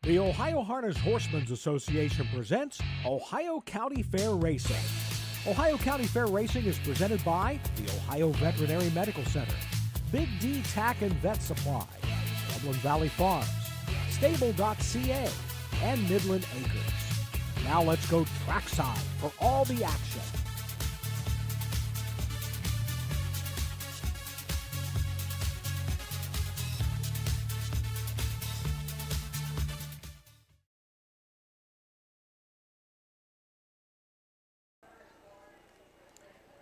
The Ohio Harness Horsemen's Association presents Ohio County Fair Racing. Ohio County Fair Racing is presented by the Ohio Veterinary Medical Center, Big D Tack and Vet Supply, Dublin Valley Farms, Stable.ca, and Midland Acres. Now let's go trackside for all the action.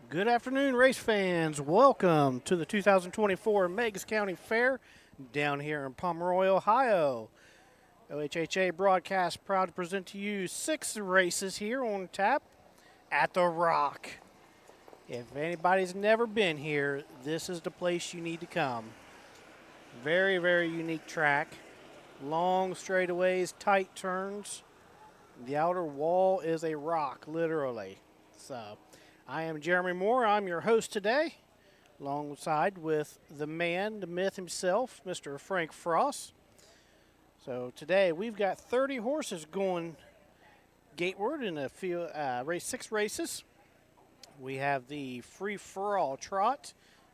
Good afternoon, race fans. Welcome to the 2024 Meigs County Fair down here in Pomeroy, Ohio. OHHA broadcast proud to present to you 6 races here on tap at the Rock. If anybody's never been here, this is the place you need to come. Very, very unique track. Long straightaways, tight turns. The outer wall is a rock, literally. So, I am Jeremy Moore. I'm your host today, alongside with the man, the myth himself, Mr. Frank Frost. So today we've got 30 horses going gateward in a few 6 races. We have the free-for-all trot,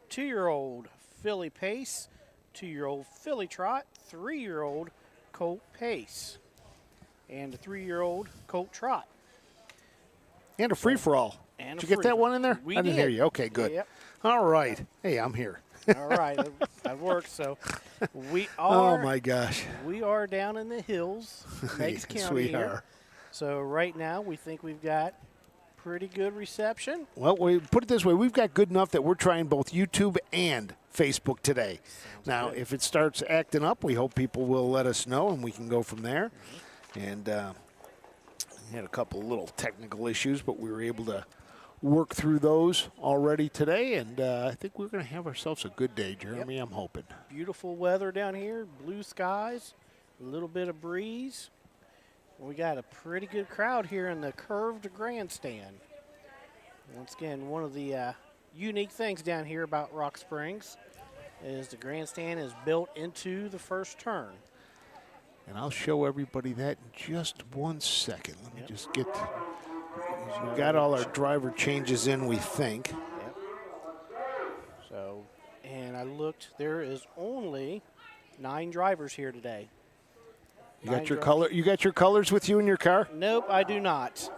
2-year-old filly pace, 2-year-old filly trot, 3-year-old colt pace, and a 3-year-old colt trot. And a free-for-all. Did you get that one in there? We I didn't hear you. Okay, good. Yep. All right. Hey, I'm here. All right, that works. So we are. Oh my gosh. We are down in the hills, Meigs Yes, County we here. are. So right now we think we've got pretty good reception. Well, we put it this way: we've got good enough that we're trying both YouTube and Facebook today. Now, good. if it starts acting up, we hope people will let us know, and we can go from there. And we had a couple of little technical issues, but we were able to work through those already today, and I think we're going to have ourselves a good day, Jeremy. Yep. I'm hoping. Beautiful weather down here, blue skies, a little bit of breeze. We got a pretty good crowd here in the curved grandstand. Once again, one of the unique things down here about Rock Springs is the grandstand is built into the first turn. And I'll show everybody that in just 1 second. Let me just get. We got all our driver changes in, we think. Yep. So, and I looked, there is only 9 drivers here today. You got your color. You got your colors with you in your car? Nope, I do not.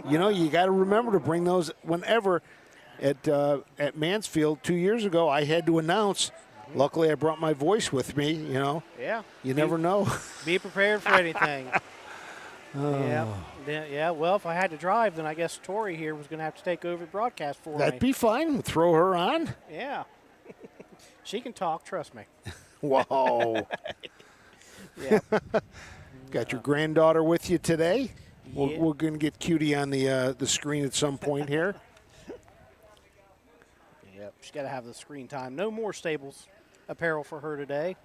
You know, you got to remember to bring those whenever. At Mansfield 2 years ago, I had to announce. Luckily, I brought my voice with me. You know. Yeah. You never know. Be prepared for anything. Yeah. Well, if I had to drive, then I guess Tori here was going to have to take over broadcast for me. That'd be fine. Throw her on. Yeah. She can talk, trust me. Whoa. Yeah. Got your granddaughter with you today? Yeah. We're going to get Cutie on the screen at some point here. Yep. She's got to have the screen time. No more stables apparel for her today.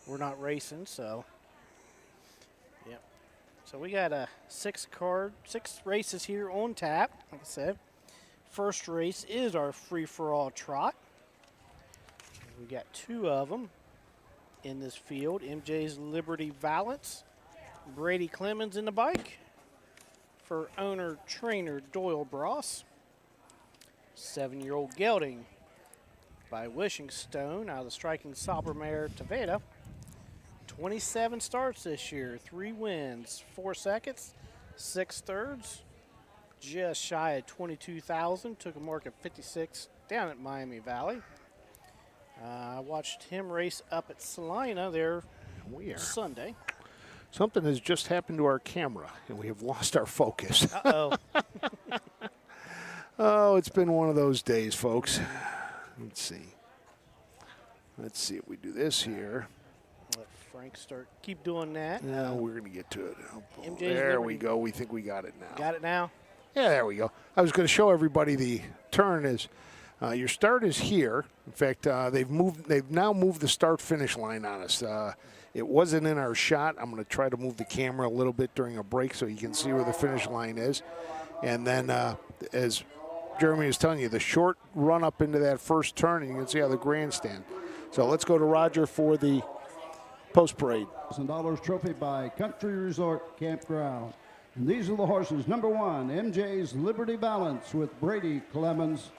We're not racing, so. Yep. So we got 6 races here on tap, like I said. First race is our free-for-all trot. We got 2 of them in this field. MJ's Liberty Valance, Brady Clemens in the bike for owner-trainer Doyle Bross. 7-year-old Gelding by Wishing Stone out of the striking Sauber mare Taveda. 27 starts this year, 3 wins, 4 seconds, 6 thirds, just shy of 22,000. Took a mark at 56 down at Miami Valley. I watched him race up at Salina there Sunday. Something has just happened to our camera, and we have lost our focus. Uh-oh. Oh, it's been one of those days, folks. Let's see. Let's see if we do this here. Let Frank keep doing that. No, we're going to get to it. MJ's There we Liberty. go. We think we got it now. Got it now? Yeah, there we go. I was going to show everybody the turn is. Your start is here. In fact, they've now moved the start-finish line on us. It wasn't in our shot. I'm going to try to move the camera a little bit during a break so you can see where the finish line is. And then, as Jeremy was telling you, the short run up into that first turn, and you can see how the grandstand. So let's go to Roger for the post parade. $1,000 trophy by Country Resort Campground. And these are the horses. Number 1, MJ's Liberty Balance with Brady Clemens.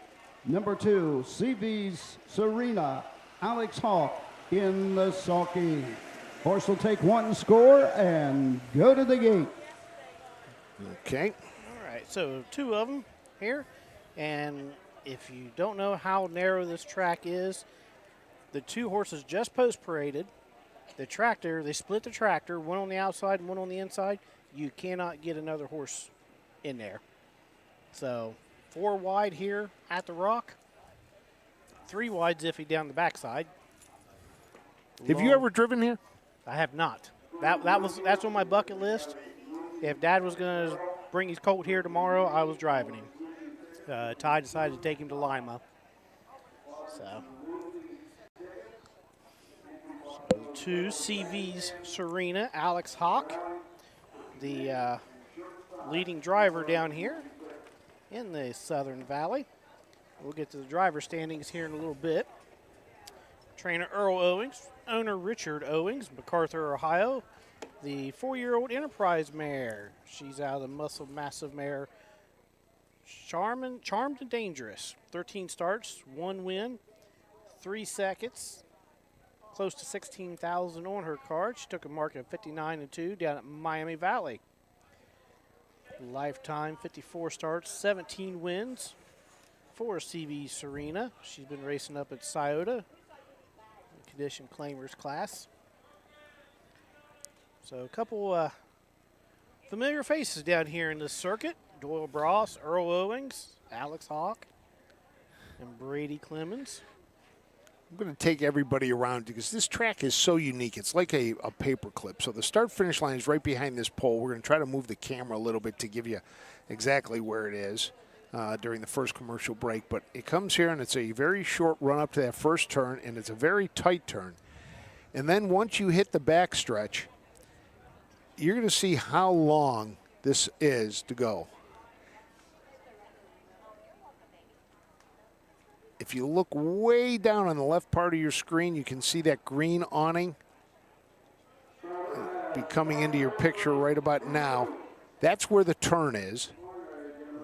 Number 2, CV's Serena, Alex Hawk in the sulky. Horse will take 1 score and go to the gate. Okay. All right, so 2 of them here. And if you don't know how narrow this track is, the 2 horses just post paraded. The tractor, they split the tractor, one on the outside and one on the inside. You cannot get another horse in there. So 4 wide here at the Rock, 3 wide Ziffy down the backside. Have you ever driven here? I have not. That's on my bucket list. If Dad was going to bring his colt here tomorrow, I was driving him. Ty decided to take him to Lima. So 2 CV's Serena, Alex Hawk, the leading driver down here in the Southern Valley. We'll get to the driver standings here in a little bit. Trainer Earl Owings, owner Richard Owings, MacArthur, Ohio. The 4-year-old Enterprise mare. She's out of the Muscle Massive mare. Charmed and Dangerous. 13 starts, 1 win, 3 seconds. Close to 16,000 on her card. She took a mark of 59-2 down at Miami Valley. Lifetime 54 starts, 17 wins for CV Serena. She's been racing up at Scioto, condition claimers class. So a couple familiar faces down here in this circuit. Doyle Bross, Earl Owings, Alex Hawk, and Brady Clemens. I'm going to take everybody around because this track is so unique. It's like a paper clip. So the start-finish line is right behind this pole. We're going to try to move the camera a little bit to give you exactly where it is during the first commercial break. But it comes here, and it's a very short run up to that first turn, and it's a very tight turn. And then once you hit the back stretch, you're going to see how long this is to go. If you look way down on the left part of your screen, you can see that green awning be coming into your picture right about now. That's where the turn is.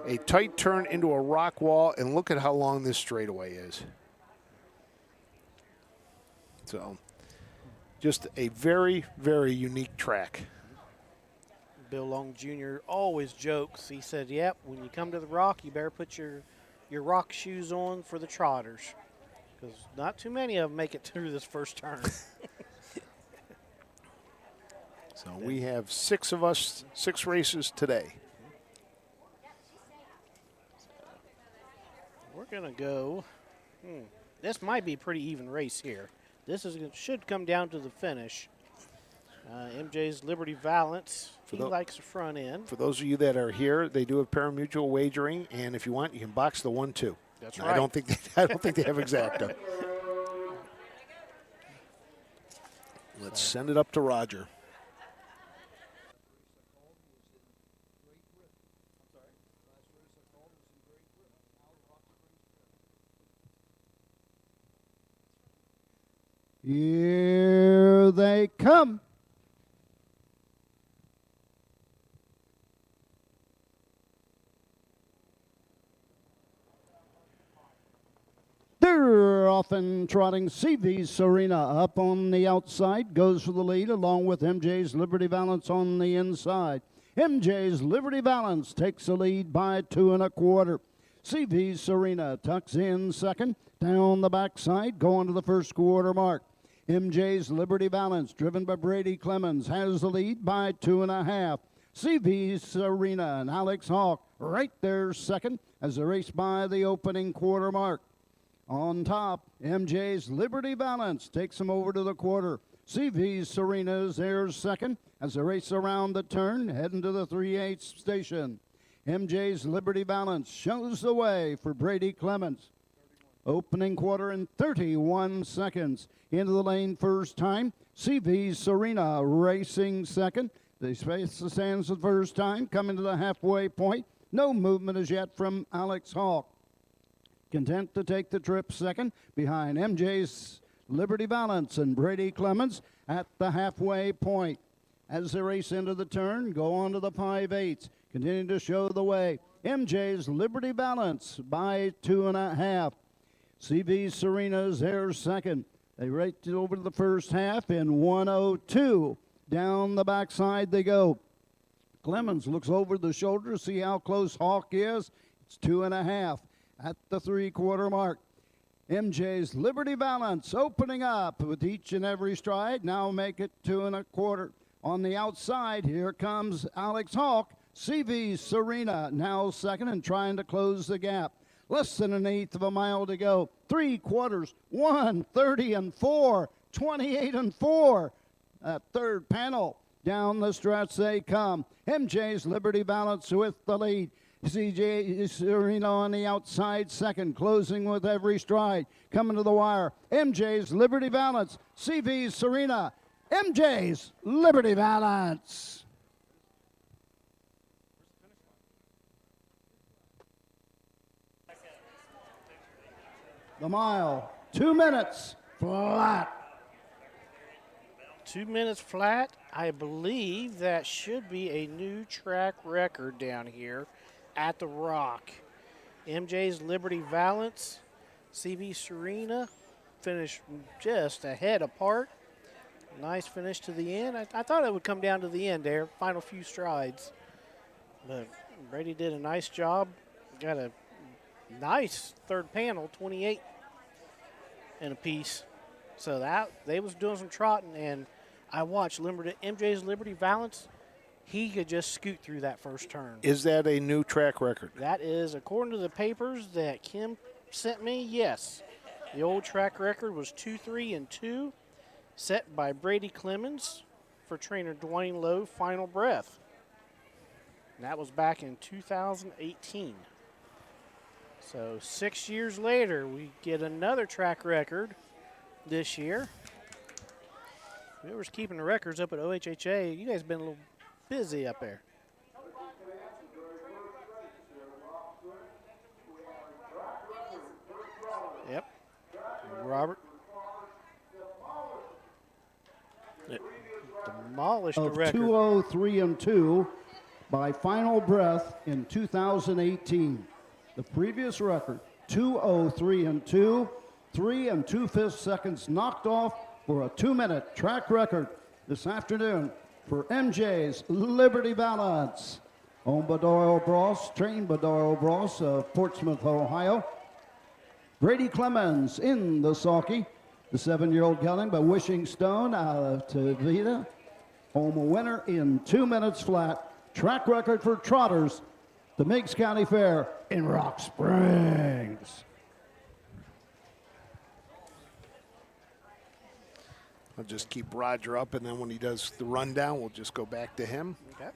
A tight turn into a rock wall, and look at how long this straightaway is. So, just a very, very unique track. Bill Long Jr. always jokes. He said, yep, when you come to the Rock, you better put your rock shoes on for the trotters, because not too many of them make it through this first turn. So we have 6 of us, 6 races today. We're going to go. This might be a pretty even race here. This should come down to the finish. MJ's Liberty Valance, he likes the front end. For those of you that are here, they do have pari-mutuel wagering, and if you want, you can box the 1-2. That's right. I don't think they have exacta. Let's send it up to Roger. Here they come. They're off and trotting. CV Serena up on the outside, goes for the lead along with MJ's Liberty Valance on the inside. MJ's Liberty Valance takes the lead by 2 1/4. CV Serena tucks in second, down the backside, going to the first quarter mark. MJ's Liberty Valance, driven by Brady Clemens, has the lead by 2 1/2. CV Serena and Alex Hawk right there second as they race by the opening quarter mark. On top, MJ's Liberty Valance takes them over to the quarter. CV's Serena's there second as they race around the turn, heading to the 3/8 station. MJ's Liberty Valance shows the way for Brady Clemens. Opening quarter in 31 seconds. Into the lane first time. CV's Serena racing second. They space the stands the first time, coming to the halfway point. No movement as yet from Alex Hawk. Content to take the trip second behind MJ's Liberty Valance and Brady Clemens. at the halfway point. As they race into the turn, go on to the 5/8. Continue to show the way. MJ's Liberty Balance by 2.5. CV Serena's there second. They raced over to the first half in 1:02. Down the backside they go. Clemens looks over the shoulder to see how close Hawk is. It's 2.5 at the 3/4 mark. MJ's Liberty Balance opening up with each and every stride. Now make it 2.25. On the outside, here comes Alex Hawk. CV Serena now second and trying to close the gap. Less than 1/8 of a mile to go. 3/4, 1:30.4, 28.4. That third panel. Down the stretch they come. MJ's Liberty Balance with the lead. CJ Serena on the outside second, closing with every stride. Coming to the wire. MJ's Liberty Balance. CV Serena. MJ's Liberty Balance. The mile, 2 minutes flat. 2 minutes flat. I believe that should be a new track record down here at the Rock. MJ's Liberty Balance, CV Serena finished just a head apart. Nice finish to the end. I thought it would come down to the end there, final few strides. But Brady did a nice job. Got a nice third panel, 28 and a piece. So that they was doing some trotting, and I watched MJ's Liberty Balance. He could just scoot through that first turn. Is that a new track record? That is, according to the papers that Kim sent me, yes. The old track record was 2-3-2, set by Brady Clemens for trainer Dwayne Lowe, Final Breath. And that was back in 2018. So 6 years later, we get another track record this year. Whoever's keeping the records up at OHHA, you guys been a little busy up there. Yep. Robert. Demolished the Of record. 2:03.2 by Final Breath in 2018. The previous record, 2:03.2, 3 2/5 seconds knocked off for a 2-minute track record this afternoon for MJ's Liberty Balance. Owned by Doyle Bross, trained by Doyle Bross of Portsmouth, Ohio. Brady Clemens in the sulky. The 7-year-old gelding by Wishing Stone out of Tavita. Home winner in 2 minutes flat. Track record for trotters. The Meigs County Fair in Rock Springs. I'll just keep Roger up, and then when he does the rundown, we'll just go back to him. Okay.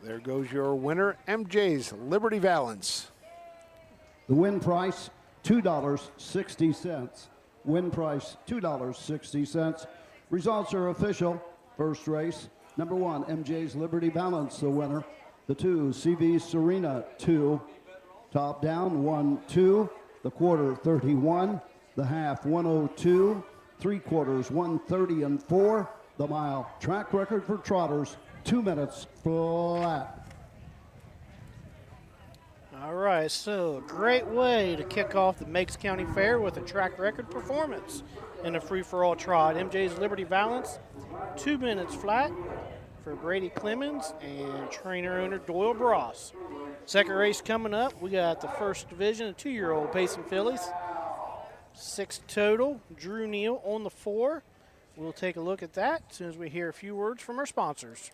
There goes your winner, MJ's Liberty Balance. The win price, $2.60. Win price, $2.60. Results are official. First race, number 1, MJ's Liberty Balance, the winner. The 2, CV Serena, 2. Top down, 1-2. The quarter, 31. The half, 1:02. 3/4, 1:30.4. The mile. Track record for trotters, 2 minutes flat. All right, so a great way to kick off the Meigs County Fair with a track record performance in a free-for-all trot. MJ's Liberty Balance, 2 minutes flat for Brady Clemens and trainer owner Doyle Bross. Second race coming up, we got the first division, the 2-year-old Payson fillies. 6 total. Drew Neal on the 4. We'll take a look at that as soon as we hear a few words from our sponsors.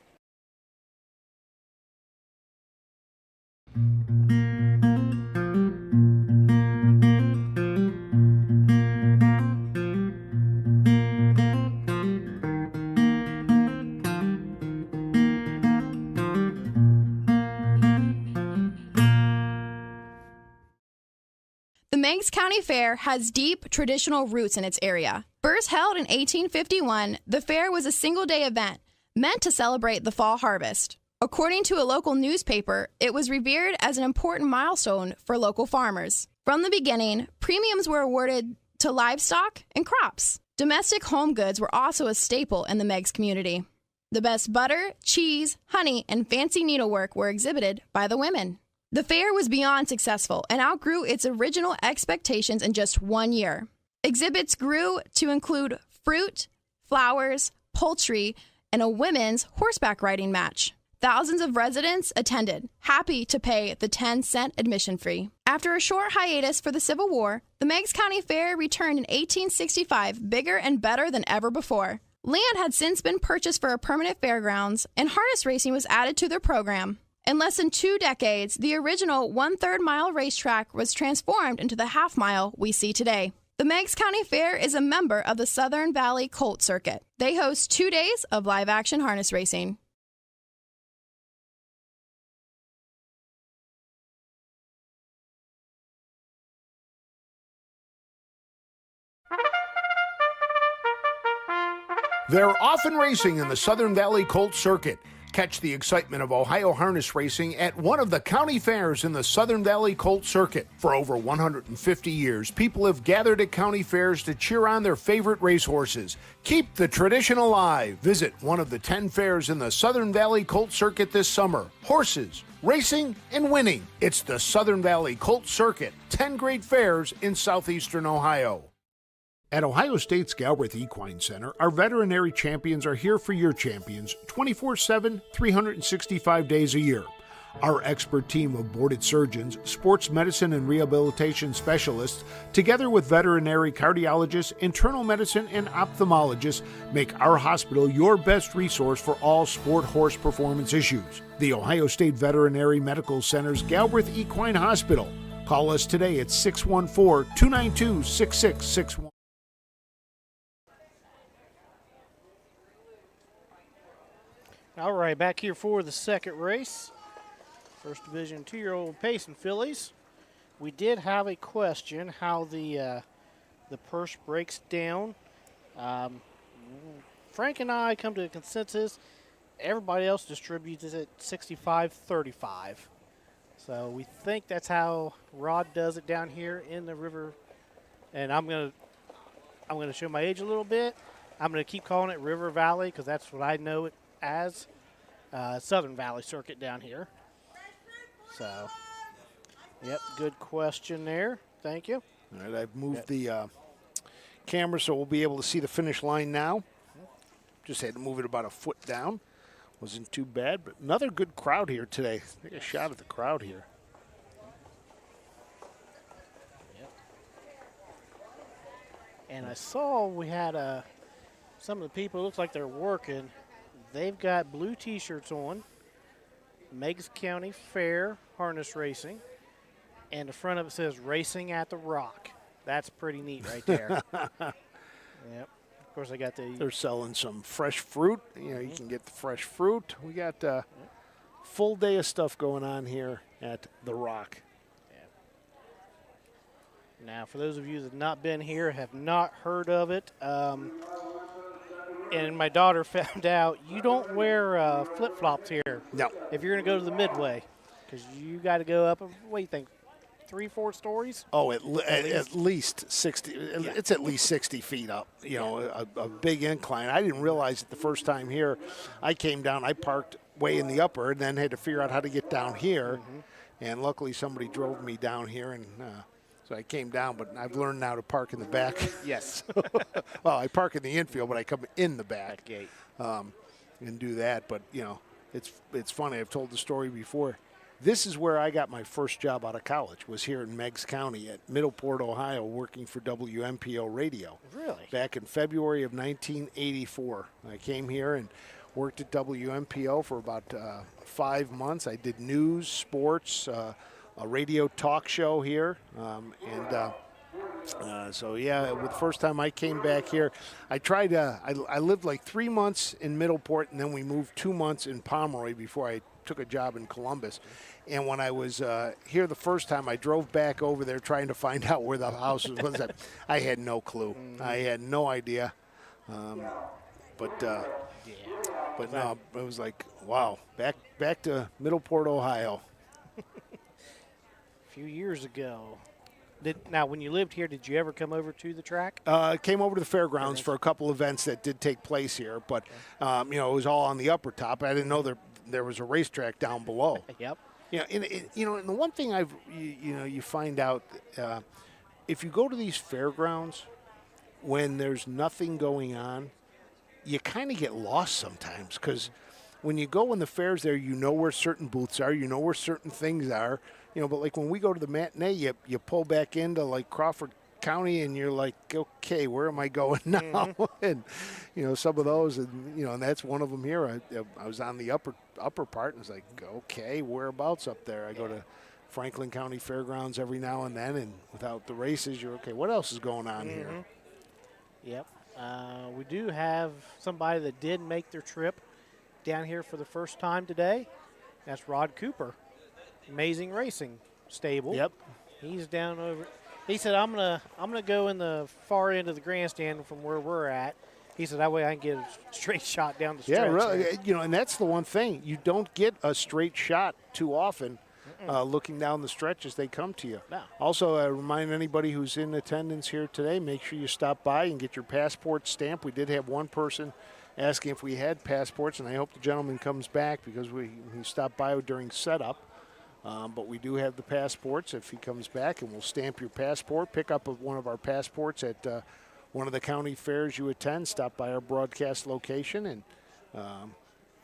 The Meigs County Fair has deep traditional roots in its area. First held in 1851, the fair was a single-day event. meant to celebrate the fall harvest. According to a local newspaper, it was revered as an important milestone for local farmers. From the beginning, premiums were awarded to livestock and crops. Domestic home goods were also a staple in the Meigs community. The best butter, cheese, honey, and fancy needlework were exhibited by the women. The fair was beyond successful and outgrew its original expectations in just 1 year. Exhibits grew to include fruit, flowers, poultry, and a women's horseback riding match. Thousands of residents attended, happy to pay the 10-cent admission fee. After a short hiatus for the Civil War, the Meigs County Fair returned in 1865 bigger and better than ever before. Land had since been purchased for a permanent fairgrounds, and harness racing was added to their program. In less than 2 decades, the original 1/3 mile racetrack was transformed into the half mile we see today. The Meigs County Fair is a member of the Southern Valley Colt Circuit. They host 2 days of live-action harness racing. They're often racing in the Southern Valley Colt Circuit. Catch the excitement of Ohio harness racing at one of the county fairs in the Southern Valley Colt Circuit. For over 150 years, people have gathered at county fairs to cheer on their favorite racehorses. Keep the tradition alive. Visit one of the 10 fairs in the Southern Valley Colt Circuit this summer. Horses, racing, and winning. It's the Southern Valley Colt Circuit. 10 great fairs in southeastern Ohio. At Ohio State's Galbraith Equine Center, our veterinary champions are here for your champions 24/7, 365 days a year. Our expert team of boarded surgeons, sports medicine and rehabilitation specialists, together with veterinary cardiologists, internal medicine, and ophthalmologists, make our hospital your best resource for all sport horse performance issues. The Ohio State Veterinary Medical Center's Galbraith Equine Hospital. Call us today at 614-292-6661. All right, back here for the second race. First Division 2-year-old Payson fillies. We did have a question how the purse breaks down. Frank and I come to a consensus. Everybody else distributes it at 65-35. So we think that's how Rod does it down here in the river. And I'm gonna show my age a little bit. I'm gonna keep calling it River Valley because that's what I know it as. Southern Valley Circuit down here. So, yep, good question there. Thank you. All right, I've moved the camera so we'll be able to see the finish line now. Just had to move it about a foot down. Wasn't too bad, but another good crowd here today. Take a shot at the crowd here. Yep. And I saw we had some of the people, looks like they're working. They've got blue T-shirts on, Meigs County Fair Harness Racing, and the front of it says Racing at the Rock. That's pretty neat right there. Yep. Of course, I got They're selling some fresh fruit. You know, you can get the fresh fruit. We got a full day of stuff going on here at the Rock. Yep. Now, for those of you that have not been here, have not heard of it, and my daughter found out you don't wear flip-flops here. No. If you're going to go to the Midway, because you got to go up, what do you think, 3-4 stories? Oh, at least 60. Yeah. It's at least 60 feet up, you know, a big incline. I didn't realize it the first time here. I came down, I parked way in the upper and then had to figure out how to get down here. And luckily somebody drove me down here, and so I came down, but I've learned now to park in the back. Yes. Well, I park in the infield, but I come in the back gate. And do that. But, you know, it's funny. I've told the story before. This is where I got my first job out of college, was here in Meigs County at Middleport, Ohio, working for WMPO Radio. Really? Back in February of 1984. I came here and worked at WMPO for about 5 months. I did news, sports, a radio talk show here. So, yeah, the first time I came back here, I lived like 3 months in Middleport, and then we moved 2 months in Pomeroy before I took a job in Columbus. And when I was here the first time, I drove back over there trying to find out where the house was. I had no clue. I had no idea. But But no, it was like, wow, back to Middleport, Ohio. A few years ago. Now, when you lived here, did you ever come over to the track? Came over to the fairgrounds for a couple events that did take place here, but it was all on the upper top. I didn't know there was a racetrack down below. Yep. Yeah, and the one thing you find out if you go to these fairgrounds when there's nothing going on, you kind of get lost sometimes because when you go in the fairs there, you know where certain booths are, you know where certain things are, but like when we go to the matinee, you pull back into like Crawford County and you're like, okay, where am I going now? And some of those, and that's one of them here. I was on the upper part and it's like, okay, whereabouts up there? I go to Franklin County Fairgrounds every now and then, and without the races, you're okay. What else is going on here? Yep. We do have somebody that did make their trip down here for the first time today. That's Rod Cooper, Amazing Racing Stable. Yep. He's down over. He said, I'm gonna go in the far end of the grandstand from where we're at. He said, that way I can get a straight shot down the stretch. Yeah, really. And that's the one thing. You don't get a straight shot too often looking down the stretch as they come to you. No. Also, I remind anybody who's in attendance here today, make sure you stop by and get your passport stamped. We did have one person asking if we had passports, and I hope the gentleman comes back because he stopped by during setup. But we do have the passports if he comes back, and we'll stamp your passport. Pick up one of our passports at one of the county fairs you attend. Stop by our broadcast location, and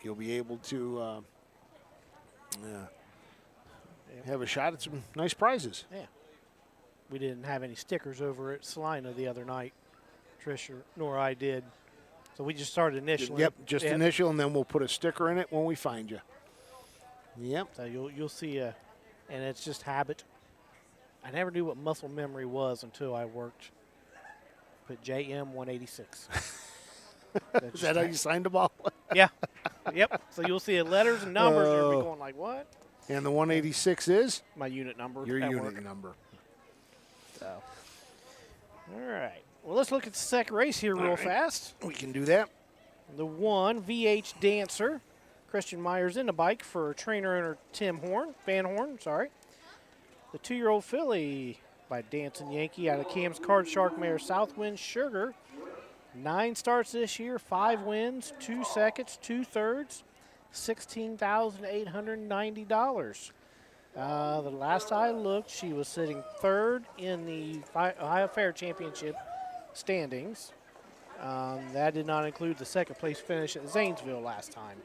you'll be able to have a shot at some nice prizes. Yeah. We didn't have any stickers over at Salina the other night. Trish nor I did. So we just started initially. Yep, just initial, and then we'll put a sticker in it when we find you. Yep. So you'll see and it's just habit. I never knew what muscle memory was until I worked. Put JM 186. Is that how you signed them all? Yeah. Yep. So you'll see letters and numbers. You'll be going like, what? And the 186 is? My unit number. Your at unit work. number. So. All right. Well, let's look at the second race here real fast. We can do that. The 1 VH Dancer. Christian Myers in the bike for trainer owner Tim Van Horn. The 2-year-old filly by Dancing Yankee out of Cam's Card Shark mare Southwind Sugar. 9 starts this year, 5 wins, 2 seconds, 2 thirds, $16,890. The last I looked, she was sitting 3rd in the Ohio Fair Championship standings. That did not include the 2nd place finish at Zanesville last time.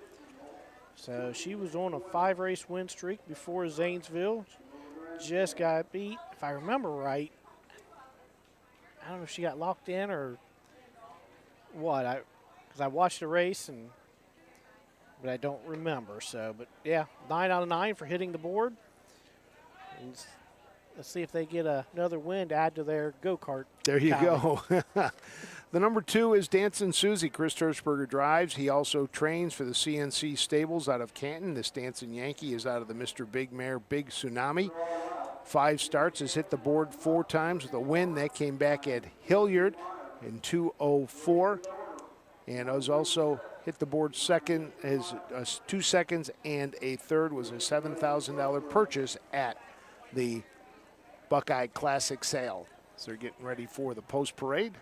So she was on a 5-race win streak before Zanesville. Just got beat, if I remember right. I don't know if she got locked in or what. Because I watched the race, but I don't remember. So, but yeah, 9 out of 9 for hitting the board. And let's see if they get another win to add to their go-kart. There you tally. go. The number 2 is Dancing Susie. Chris Hirschberger drives. He also trains for the CNC Stables out of Canton. This Dancing Yankee is out of the Mr. Big Mare Big Tsunami. 5 starts, has hit the board 4 times with a win. That came back at Hilliard in 2:04. And has also hit the board second as 2 seconds and a third. Was a $7,000 purchase at the Buckeye Classic sale. So they're getting ready for the post parade.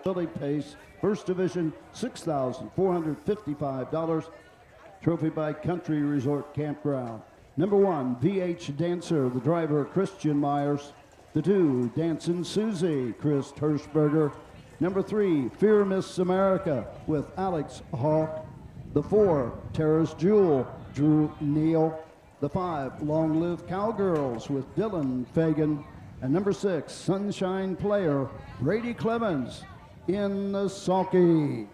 Philly Pace, First Division, $6,455. Trophy by Country Resort Campground. Number 1, VH Dancer, the driver Christian Myers. The 2, Dancing Susie, Chris Hirschberger. Number 3, Fear Miss America with Alex Hawk. The 4, Terrace Jewel, Drew Neal. The 5, Long Live Cowgirls with Dylan Fagan. And number 6, Sunshine Player, Brady Clemens in the sulky.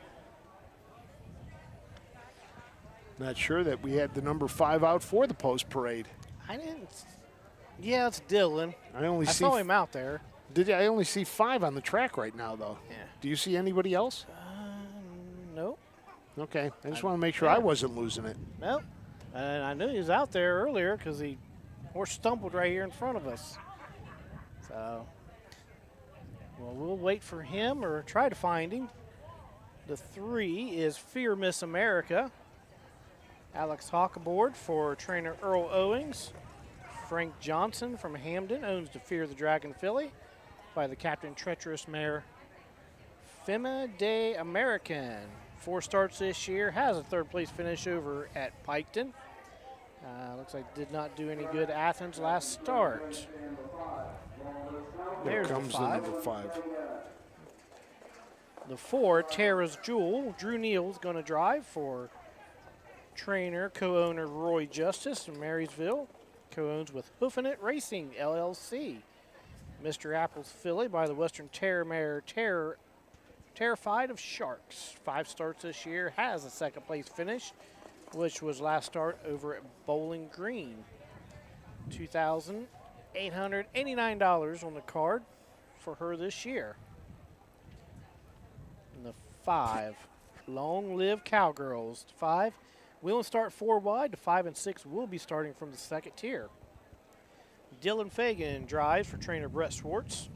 Not sure that we had the number 5 out for the post parade. I didn't. Yeah, it's Dylan. I saw him out there. Did you? I only see 5 on the track right now, though. Yeah. Do you see anybody else? Nope. Okay. I just want to make sure I wasn't losing it. Nope. And I knew he was out there earlier because the horse stumbled right here in front of us. So, well, we'll wait for him or try to find him. The 3 is Fear Miss America. Alex Hawk aboard for trainer Earl Owings. Frank Johnson from Hamden owns the Fear the Dragon filly by the Captain Treacherous mare Femme de American. 4 starts this year, has a 3rd place finish over at Piketon. Looks like did not do any good Athens last start. Here There's comes the the 5. number 5. The 4, Tara's Jewel. Drew Neal's going to drive for trainer, co-owner Roy Justice in Marysville. Co-owns with Hoofin' It Racing, LLC. Mr. Apple's filly by the Western Terror mare Terrified of Sharks. 5 starts this year, has a 2nd place finish, which was last start over at Bowling Green. $2,889 on the card for her this year. And the 5, Long Live Cowgirls. 5, we will start 4 wide. The 5 and 6 will be starting from the 2nd tier. Dylan Fagan drives for trainer Brett Schwartz.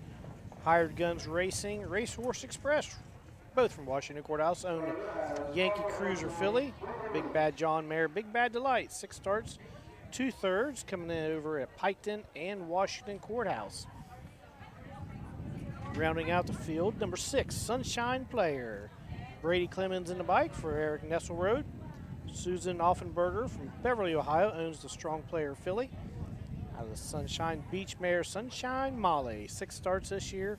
Hired Guns Racing, Racehorse Express, both from Washington Courthouse, own Yankee Cruiser filly. Big Bad John mare, Big Bad Delight. 6 starts, 2/3 coming in over at Piketon and Washington Courthouse. Rounding out the field, number 6, Sunshine Player. Brady Clemens in the bike for Eric Nesselrode. Susan Offenberger from Beverly, Ohio, owns the Strong Player filly. Out of the Sunshine Beach mare, Sunshine Molly. 6 starts this year,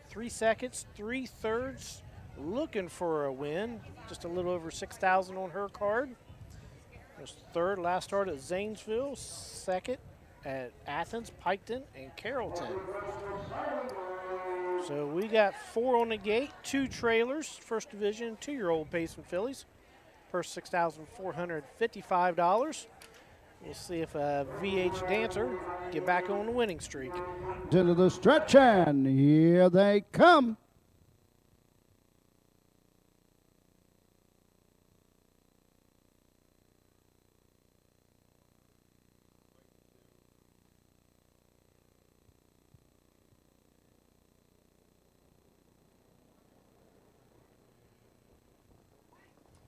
3 seconds, 3/3. Looking for a win, just a little over 6,000 on her card. Was 3rd last start at Zanesville, 2nd at Athens, Piketon, and Carrollton. So we got 4 on the gate, 2 trailers, 1st division, 2-year-old Payson fillies. Purse $6,455. We'll see if VH Dancer get back on the winning streak. Into the stretch, and here they come.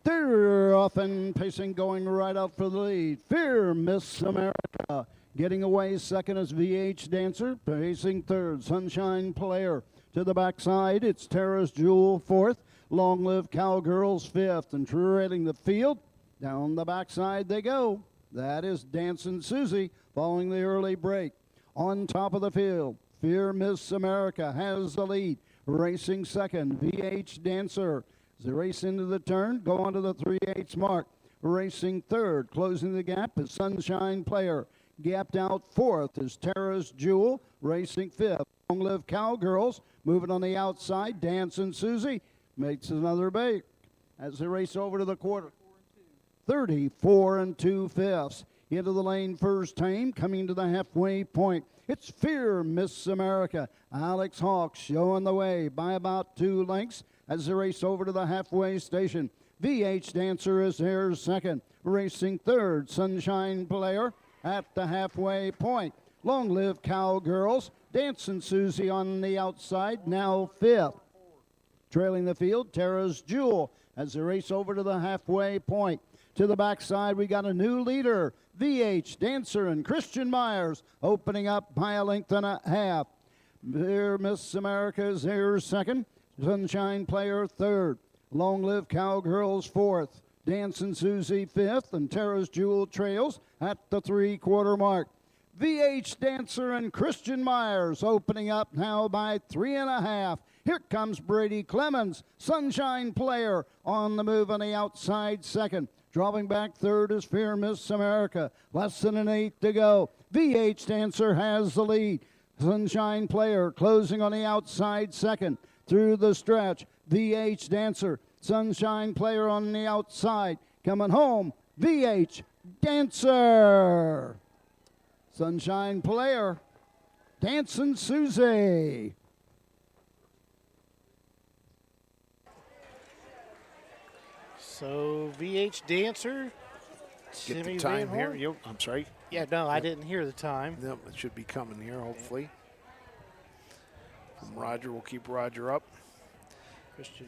They're off and pacing, going right out for the lead. Fear Miss America. Getting away 2nd is VH Dancer. Pacing 3rd, Sunshine Player. To the backside, it's Tara's Jewel 4th. Long Live Cowgirls 5th. And trailing the field, down the backside they go. That is Dancing Susie following the early break. On top of the field, Fear Miss America has the lead. Racing 2nd, VH Dancer. As they race into the turn, go on to the 3/8 mark. Racing 3rd, closing the gap is Sunshine Player. Gapped out 4th is Tara's Jewel. Racing 5th, Long Live Cowgirls. Moving on the outside, Dancing Susie makes another break as they race over to the quarter. 34 2/5. Into the lane first time, coming to the halfway point. It's Fear Miss America. Alex Hawk showing the way by about 2 lengths. As they race over to the halfway station, VH Dancer is there 2nd. Racing 3rd, Sunshine Player at the halfway point. Long Live Cowgirls. Dancing Susie on the outside, now 5th. Trailing the field, Tara's Jewel as they race over to the halfway point. To the backside, we got a new leader, VH Dancer and Christian Myers, opening up by a length and a half. There, Miss America is there 2nd. Sunshine Player 3rd. Long Live Cowgirls 4th. Dancing Susie 5th. And Tara's Jewel trails at the 3/4 mark. VH Dancer and Christian Myers opening up now by 3.5. Here comes Brady Clemens. Sunshine Player on the move on the outside 2nd. Dropping back 3rd is Fear Miss America. Less than an 8 to go. VH Dancer has the lead. Sunshine Player closing on the outside 2nd. Through the stretch, VH Dancer. Sunshine Player on the outside. Coming home, VH Dancer. Sunshine Player. Dancing Susie. So VH Dancer get Timmy the time Van here. Horn? Yep, I'm sorry. Yeah, no, I didn't hear the time. Yep, it should be coming here, hopefully. From Roger, we'll keep Roger up. Christian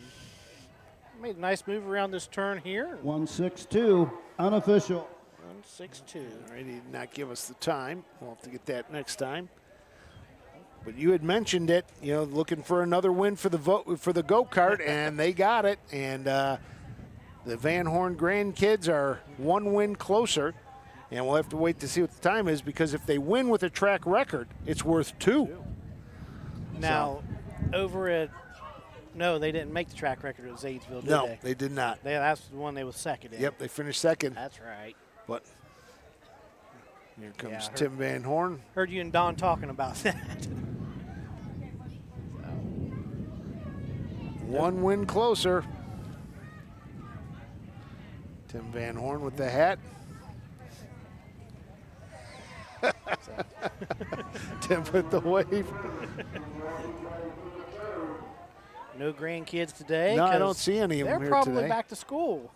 made a nice move around this turn here. 162, unofficial. 162. All right, he did not give us the time. We'll have to get that next time. But you had mentioned it, looking for another win for the go-kart, and they got it. And the Van Horn grandkids are one win closer. And we'll have to wait to see what the time is, because if they win with a track record, it's worth 2. Now, over at no, they didn't make the track record at Zanesville, did No, they? they did not. That's the one they was second in. Yep, they finished second. That's right. But here comes Yeah, I heard- Tim Van Horn. Heard you and Don talking about that. One win closer. Tim Van Horn with the hat. Tim with the wave. No grandkids today. No, I 'cause don't see any of them they're here probably today. back to school.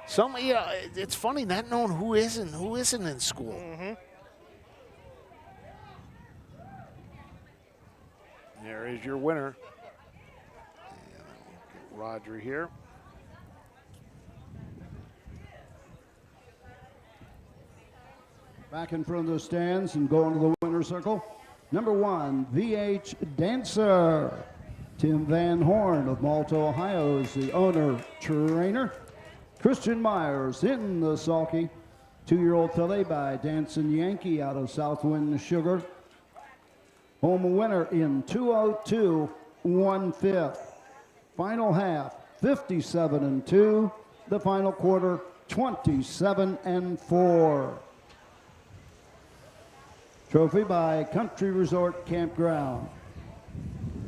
It's funny not knowing who isn't in school. Mm-hmm. There is your winner. And I'll get Roger here. Back in front of the stands and going to the winner's circle. Number 1, VH Dancer. Tim Van Horn of Malta, Ohio is the owner trainer. Christian Myers in the sulky. 2-year-old filly by Dancing Yankee out of Southwind Sugar. Home winner in 2:02 1/5. Final half 57-2. The final quarter 27-4. Trophy by Country Resort Campground.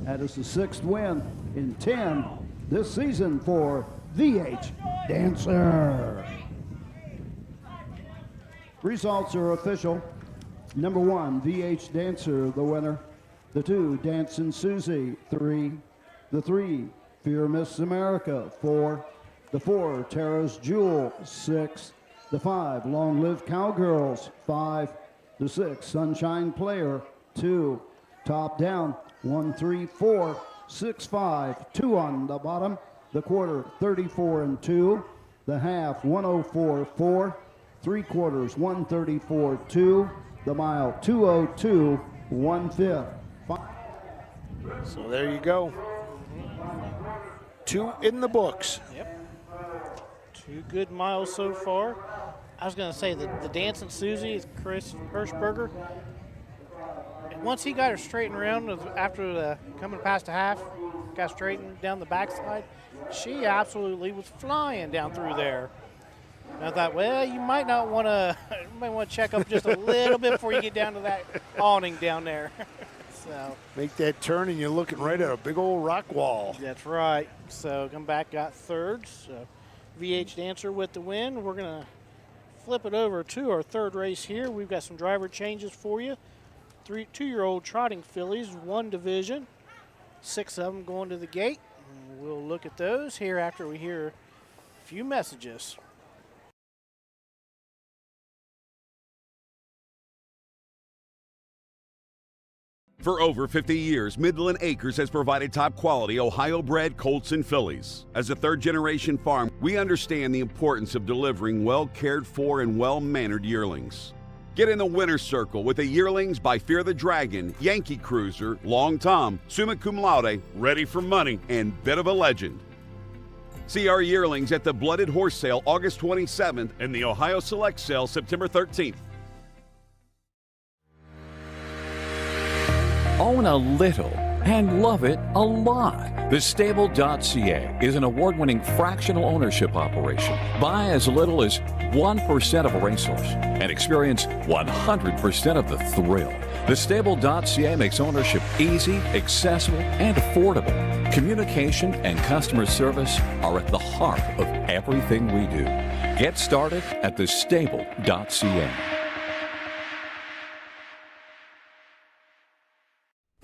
That is the 6th win in 10 this season for VH Dancer. Results are official. Number 1, VH Dancer, the winner. The 2, Dancin' Susie, 3. The 3, Fear Miss America, 4. The 4, Tara's Jewel, 6. The 5, Long Live Cowgirls, 5. The 6, Sunshine Player, 2. Top down, 1, 3, 4, 6, 5, 2 on the bottom. The quarter, 34-2. The half, 104-4. 3 quarters, 134-2. The mile, 2:02 1/5. So there you go. 2 in the books. Yep. 2 good miles so far. I was going to say the Dancing Susie is Chris Hirschberger. Once he got her straightened around after the coming past the half, got straightened down the backside, she absolutely was flying down through there. And I thought, well, you might want to check up just a little bit before you get down to that awning down there. So Make that turn and you're looking right at a big old rock wall. that's right. So come back, got third. So VH Dancer with the win. We're going to flip it over to our third race here. We've got some driver changes for you. 2-year-old trotting fillies, 1 division. 6 of them going to the gate. And we'll look at those here after we hear a few messages. For over 50 years, Midland Acres has provided top-quality Ohio-bred colts and fillies. As a third-generation farm, we understand the importance of delivering well-cared-for and well-mannered yearlings. Get in the winner's circle with the yearlings by Fear the Dragon, Yankee Cruiser, Long Tom, Summa Cum Laude, Ready for Money, and Bit of a Legend. See our yearlings at the Blooded Horse Sale August 27th and the Ohio Select Sale September 13th. Own a little and love it a lot. TheStable.ca is an award-winning fractional ownership operation. Buy as little as 1% of a racehorse and experience 100% of the thrill. TheStable.ca makes ownership easy, accessible, and affordable. Communication and customer service are at the heart of everything we do. Get started at TheStable.ca.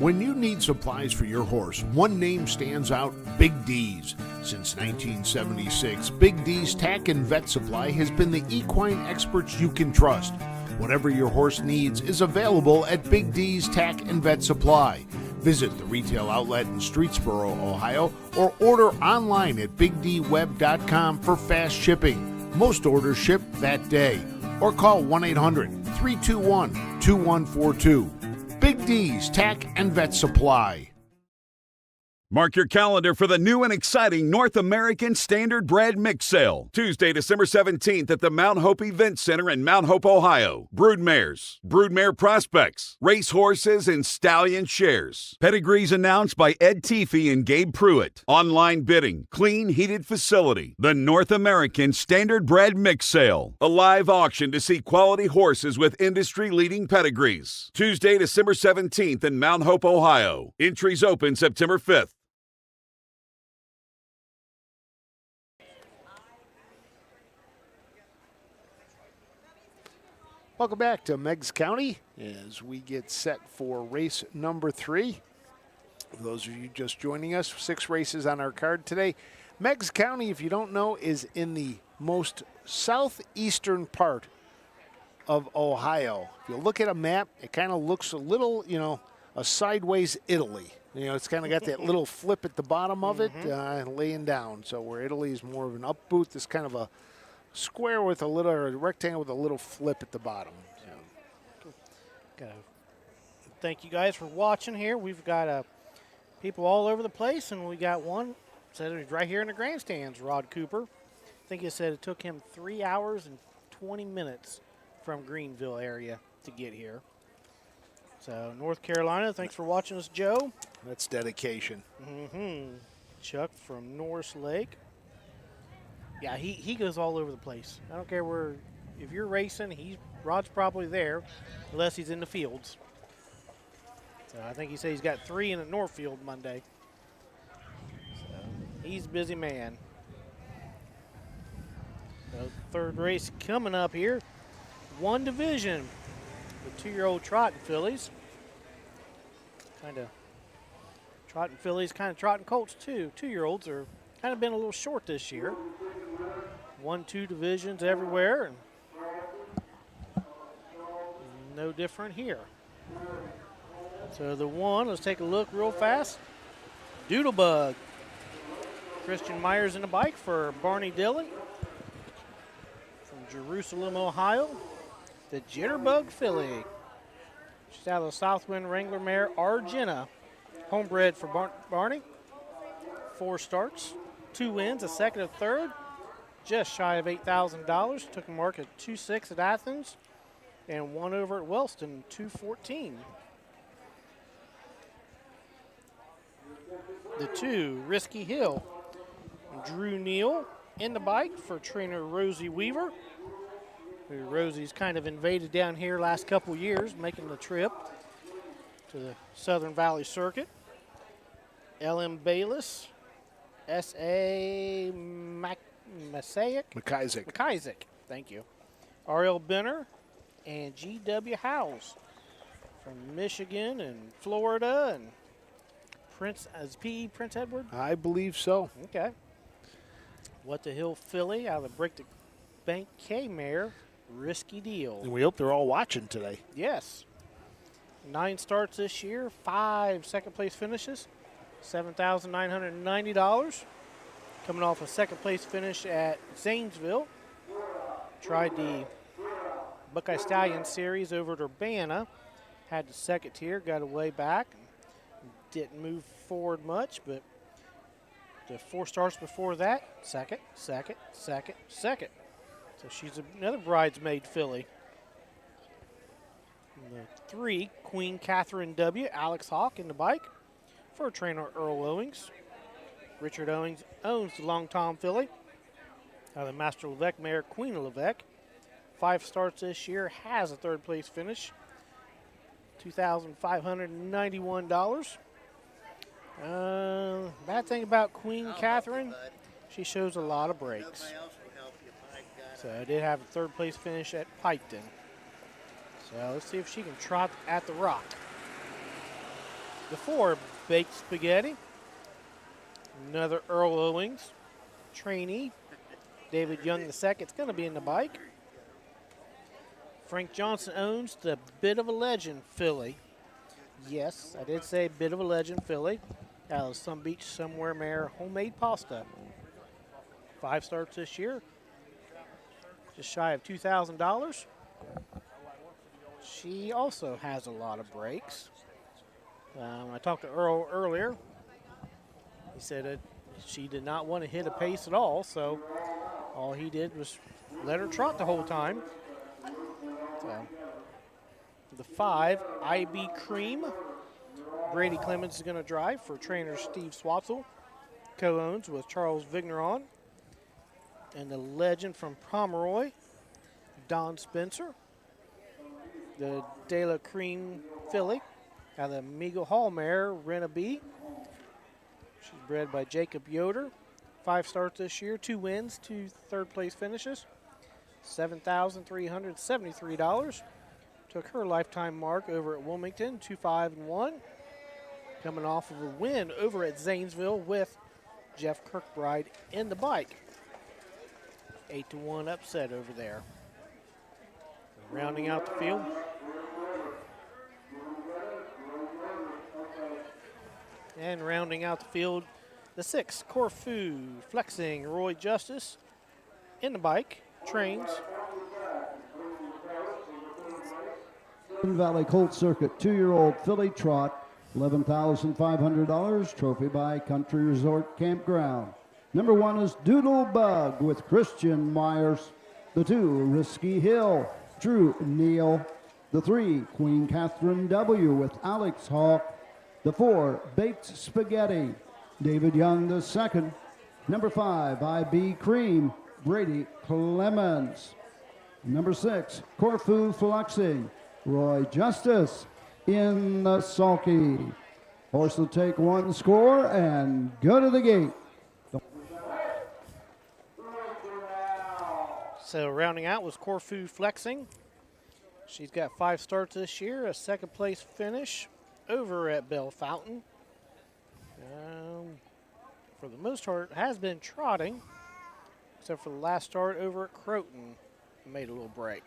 When you need supplies for your horse, one name stands out, Big D's. Since 1976, Big D's Tack and Vet Supply has been the equine experts you can trust. Whatever your horse needs is available at Big D's Tack and Vet Supply. Visit the retail outlet in Streetsboro, Ohio, or order online at bigdweb.com for fast shipping. Most orders ship that day. Or call 1-800-321-2142. Big D's Tack and Vet Supply. Mark your calendar for the new and exciting North American Standard Bred Mix Sale. Tuesday, December 17th at the Mount Hope Event Center in Mount Hope, Ohio. Broodmares, broodmare prospects, race horses, and stallion shares. Pedigrees announced by Ed Teefee and Gabe Pruitt. Online bidding, clean, heated facility. The North American Standard Bred Mix Sale. A live auction to see quality horses with industry-leading pedigrees. Tuesday, December 17th in Mount Hope, Ohio. Entries open September 5th. Welcome back to Meigs County as we get set for race number 3. For those of you just joining us, 6 races on our card today. Meigs County, if you don't know, is in the most southeastern part of Ohio. If you look at a map, it kind of looks a little, a sideways Italy. It's kind of got that little flip at the bottom of it, laying down. So where Italy is more of an up boot, this kind of a square with or a rectangle with a little flip at the bottom. Thank you guys for watching here. We've got people all over the place, and we got one said he's right here in the grandstands, Rod Cooper. I think he said it took him 3 hours and 20 minutes from Greenville area to get here. So North Carolina, thanks for watching us, Joe. That's dedication. Chuck from Norris Lake. Yeah, he goes all over the place. I don't care where, if you're racing, Rod's probably there, unless he's in the fields. So I think he said he's got 3 in the Northfield Monday. So he's a busy man. So third race coming up here. One division. The 2-year-old trotting fillies. Kind of trotting fillies, kind of trotting colts too. 2-year-olds are kind of been a little short this year. 1-2 divisions everywhere, and no different here. So the one, let's take a look real fast. Doodlebug. Christian Myers in the bike for Barney Dillon. From Jerusalem, Ohio. The Jitterbug filly. She's out of the Southwind Wrangler mare Argenta. Homebred for Barney. 4 starts, 2 wins, a second, a third. Just shy of $8,000. Took a mark at 2.6 at Athens and 1 over at Wellston, 2.14. The 2, Risky Hill. Drew Neal in the bike for trainer Rosie Weaver, who Rosie's kind of invaded down here last couple years, making the trip to the Southern Valley Circuit. L.M. Bayless, S.A. McIsaac, thank you. R.L. Benner and G.W. Howes from Michigan and Florida, and Prince Edward? I believe so. Okay. What the Hill filly out of the Break the Bank K mare, Risky Deal. And we hope they're all watching today. Yes. 9 starts this year, 5 second-place finishes, $7,990. Coming off a second-place finish at Zanesville. Tried the Buckeye Stallion Series over at Urbana. Had the second tier, got away back. Didn't move forward much, but the 4 starts before that, second. So she's another bridesmaid filly. And the 3, Queen Catherine W., Alex Hawk in the bike for trainer Earl Owings. Richard Owings owns the Long Tom filly. The Master Levesque mare, Queen of Levesque. 5 starts this year, has a 3rd place finish. $2,591. Bad thing about Queen Catherine, she shows a lot of breaks. So I did have a 3rd place finish at Piketon. So let's see if she can trot at the Rock. The 4, Baked Spaghetti. Another Earl Owings trainee. David Young II is going to be in the bike. Frank Johnson owns the Bit of a Legend filly. Yes, I did say Bit of a Legend filly. Out of Sun Beach Somewhere Mare homemade pasta. 5 starts this year. Just shy of $2,000. She also has a lot of breaks. I talked to Earl earlier. He said that she did not want to hit a pace at all, so all he did was let her trot the whole time. So, the 5, IB Cream. Brady Clemens is going to drive for trainer Steve Swatzel. Co-owns with Charles Vigneron. And the legend from Pomeroy, Don Spencer. The De La Cream filly. Out of the Meagle Hall mare, Rena B. She's bred by Jacob Yoder. 5 starts this year, 2 wins, 2 third-place finishes. $7,373. Took her lifetime mark over at Wilmington, 2-5-1. Coming off of a win over at Zanesville with Jeff Kirkbride in the bike. 8-1 upset over there. Rounding out the field. And rounding out the field, the 6, Corfu, Flexing, Roy Justice in the bike, trains. Valley Colt Circuit 2-year-old filly trot, $11,500, trophy by Country Resort Campground. Number 1 is Doodle Bug with Christian Myers. The 2, Risky Hill, Drew Neal. The 3, Queen Catherine W. with Alex Hawk. The 4, Baked Spaghetti, David Young II. Number 5, IB Cream, Brady Clemens. Number 6, Corfu Flexing, Roy Justice in the sulky. Horse will take 1 score and go to the gate. So rounding out was Corfu Flexing. She's got 5 starts this year, a 2nd place finish over at Bell Fountain. For the most part, has been trotting, except for the last start over at Croton. Made a little break.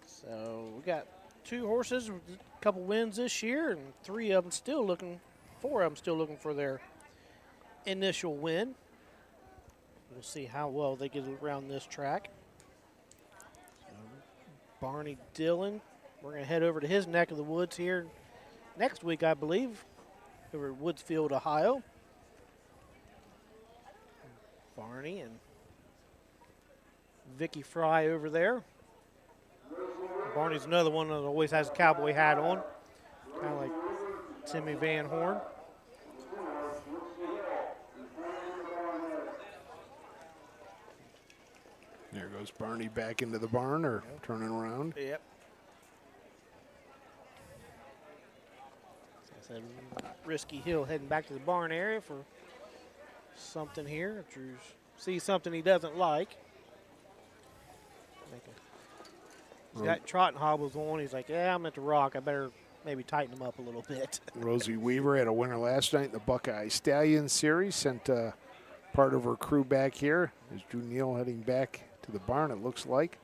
So we got 2 horses, a couple wins this year, and 4 of them still looking for their initial win. We'll see how well they get around this track. Barney Dillon, we're going to head over to his neck of the woods here next week, I believe, over at Woodsfield, Ohio. Barney and Vicky Fry over there. Barney's another one that always has a cowboy hat on, kind of like Timmy Van Horn. There goes Barney back into the barn, or turning around. Yep. So I said Risky Hill heading back to the barn area for something here. Drew sees something he doesn't like. He's got trotting hobbles on. He's like, yeah, I'm at the rock. I better maybe tighten them up a little bit. Rosie Weaver had a winner last night in the Buckeye Stallion Series. Sent part of her crew back here. There's Drew Neal heading back to the barn, it looks like.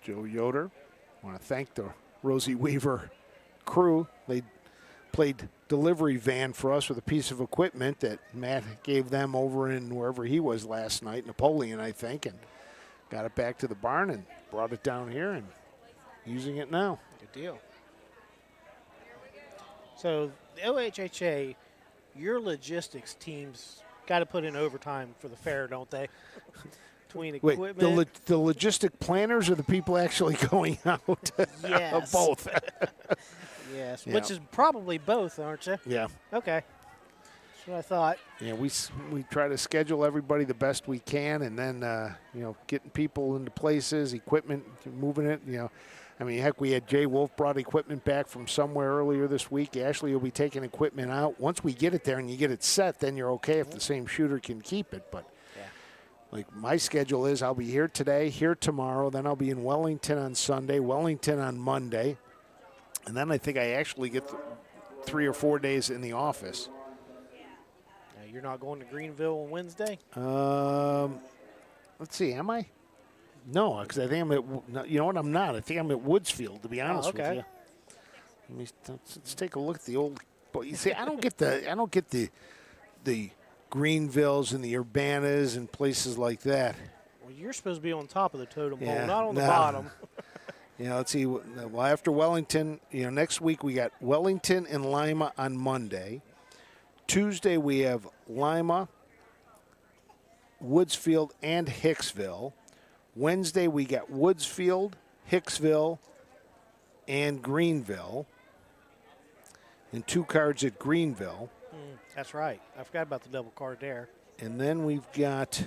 Joe Yoder. I want to thank the Rosie Weaver crew. They played delivery van for us with a piece of equipment that Matt gave them over in wherever he was last night, Napoleon, I think, and got it back to the barn and brought it down here and using it now. Good deal. So the OHHA, your logistics teams got to put in overtime for the fair, don't they? Between equipment. Wait, the logistic planners are the people actually going out? Yes. Both. Yes, Yeah. which is probably both, aren't you? Yeah. Okay. That's what I thought. Yeah, we try to schedule everybody the best we can, and then getting people into places, equipment, moving it. I mean, heck, we had Jay Wolf brought equipment back from somewhere earlier this week. Ashley will be taking equipment out. Once we get it there and you get it set, then you're okay if the same shooter can keep it. But like my schedule is, I'll be here today, here tomorrow, then I'll be in Wellington on Sunday, Wellington on Monday. And then I think I actually get 3 or 4 days in the office. Now, you're not going to Greenville on Wednesday? Let's see, am I? No, because I think I'm at, you know what, I'm not. I think I'm at Woodsfield, to be honest with you. Let's take a look at the old, but you see, I don't get the Greenvilles and the Urbanas and places like that. Well, you're supposed to be on top of the totem pole, Yeah, not on the no. bottom. Let's see. Well, after Wellington, next week we got Wellington and Lima on Monday. Tuesday we have Lima, Woodsfield, and Hicksville. Wednesday we got Woodsfield, Hicksville, and Greenville. And 2 cards at Greenville. That's right. I forgot about the double card there. And then we've got,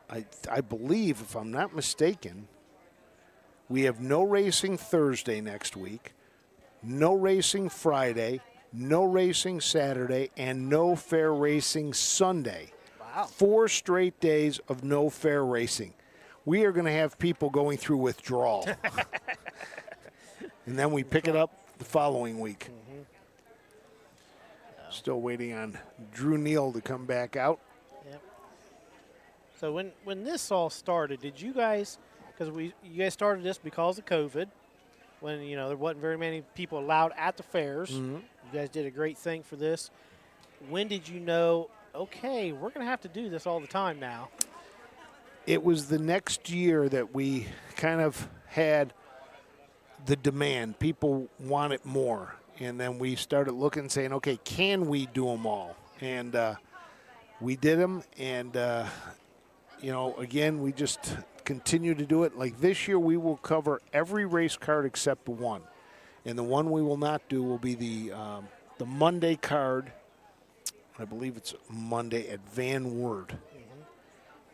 I believe, if I'm not mistaken, we have no racing Thursday next week, no racing Friday, no racing Saturday, and no fair racing Sunday. Wow. 4 straight days of no fair racing. We are going to have people going through withdrawal. And then we pick it up the following week. Still waiting on Drew Neal to come back out. Yep. So when this all started, did you guys, because you guys started this because of COVID, when there wasn't very many people allowed at the fairs. Mm-hmm. You guys did a great thing for this. When did you know, okay, we're going to have to do this all the time now? It was the next year that we kind of had the demand. People wanted more. And then we started looking and saying, okay, can we do them all? And we did them. And, again, we just continue to do it. Like this year, we will cover every race card except one. And the one we will not do will be the Monday card. I believe it's Monday at Van Wert.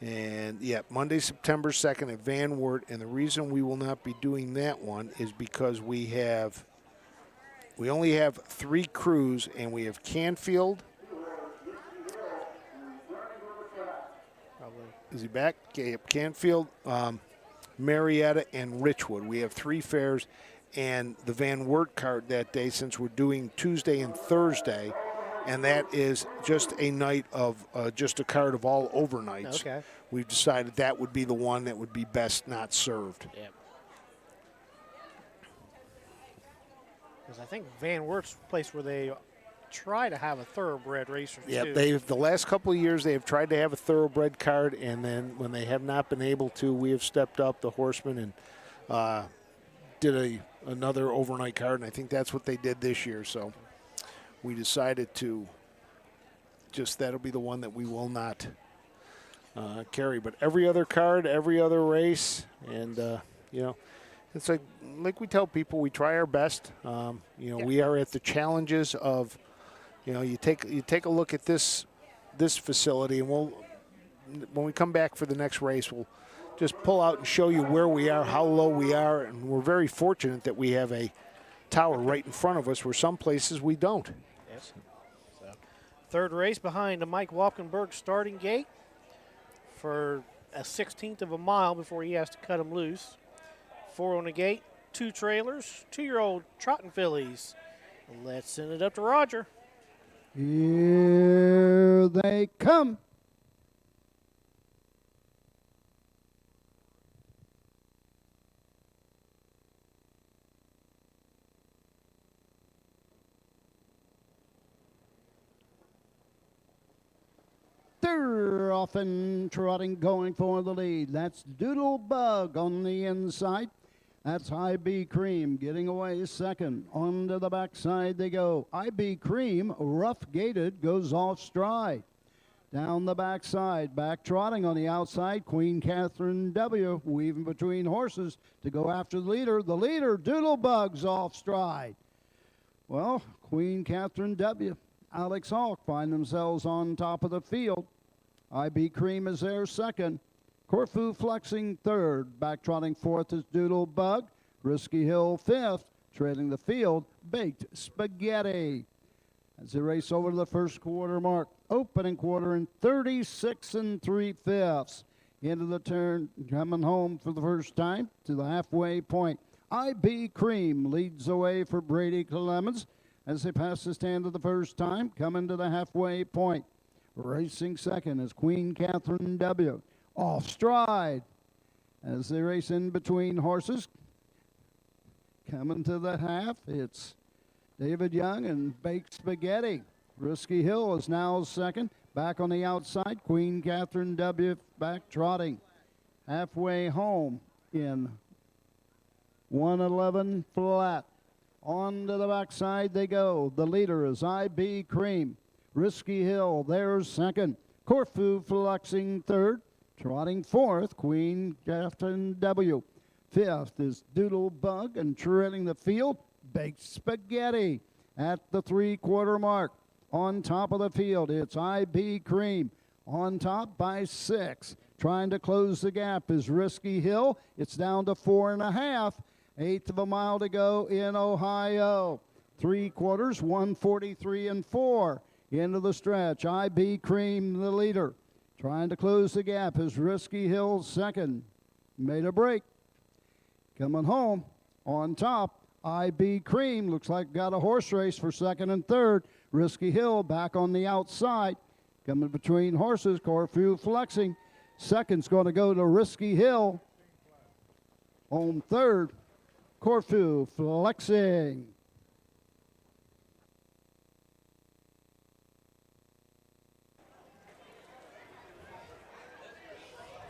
And, Monday, September 2nd at Van Wert. And the reason we will not be doing that one is because we only have 3 crews, and we have Canfield. Probably. Is he back? Okay, Canfield, Marietta, and Richwood. We have 3 fairs, and the Van Wert card that day, since we're doing Tuesday and Thursday, and that is just a night of just a card of all overnights. Okay. We've decided that would be the one that would be best not served. Yeah. Because I think Van Wert's a place where they try to have a thoroughbred racer too. The last couple of years they have tried to have a thoroughbred card, and then when they have not been able to, we have stepped up, the Horsemen, and did another overnight card, and I think that's what they did this year. So we decided to that'll be the one that we will not carry. But every other card, every other race, and it's like we tell people, we try our best. We are at the challenges of, you take a look at this facility, and when we come back for the next race, we'll just pull out and show you where we are, how low we are, and we're very fortunate that we have a tower right in front of us, where some places we don't. Yes. So, third race behind the Mike Walkenberg starting gate for a 1/16 of a mile before he has to cut him loose. 4 on the gate, 2 trailers, 2-year-old trotting fillies. Let's send it up to Roger. Here they come. They're off and trotting, going for the lead. That's Doodle Bug on the inside. That's IB Cream getting away second. Onto the backside they go. IB Cream, rough gated, goes off stride. Down the backside, back trotting on the outside. Queen Catherine W. weaving between horses to go after the leader. The leader, Doodle Bug's off stride. Well, Queen Catherine W. Alex Hawk find themselves on top of the field. IB Cream is there second. Corfu flexing third. Back trotting fourth is Doodle Bug. Risky Hill fifth. Trailing the field, Baked Spaghetti. As they race over to the first quarter mark. Opening quarter in 36 3/5. Into the turn, coming home for the first time to the halfway point. IB Cream leads the way for Brady Clemens as they pass the stand for the first time, coming to the halfway point. Racing second is Queen Catherine W. Off stride as they race in between horses. Coming to the half, it's David Young and Baked Spaghetti. Risky Hill is now second. Back on the outside, Queen Catherine W. back trotting. Halfway home in 111 flat. On to the backside they go. The leader is IB Cream. Risky Hill, there's second. Corfu flexing third. Trotting fourth, Queen Catherine W. Fifth is Doodle Bug, and trailing the field, Baked Spaghetti at the three-quarter mark. On top of the field, it's IB Cream. On top by 6. Trying to close the gap is Risky Hill. It's down to 4.5. Eighth of a mile to go in Ohio. 3/4, 1:43 and 4. Into the stretch, IB Cream the leader. Trying to close the gap is Risky Hill second. Made a break. Coming home on top, IB Cream looks like got a horse race for second and third. Risky Hill back on the outside. Coming between horses, Corfu flexing. Second's going to go to Risky Hill. Home third, Corfu flexing.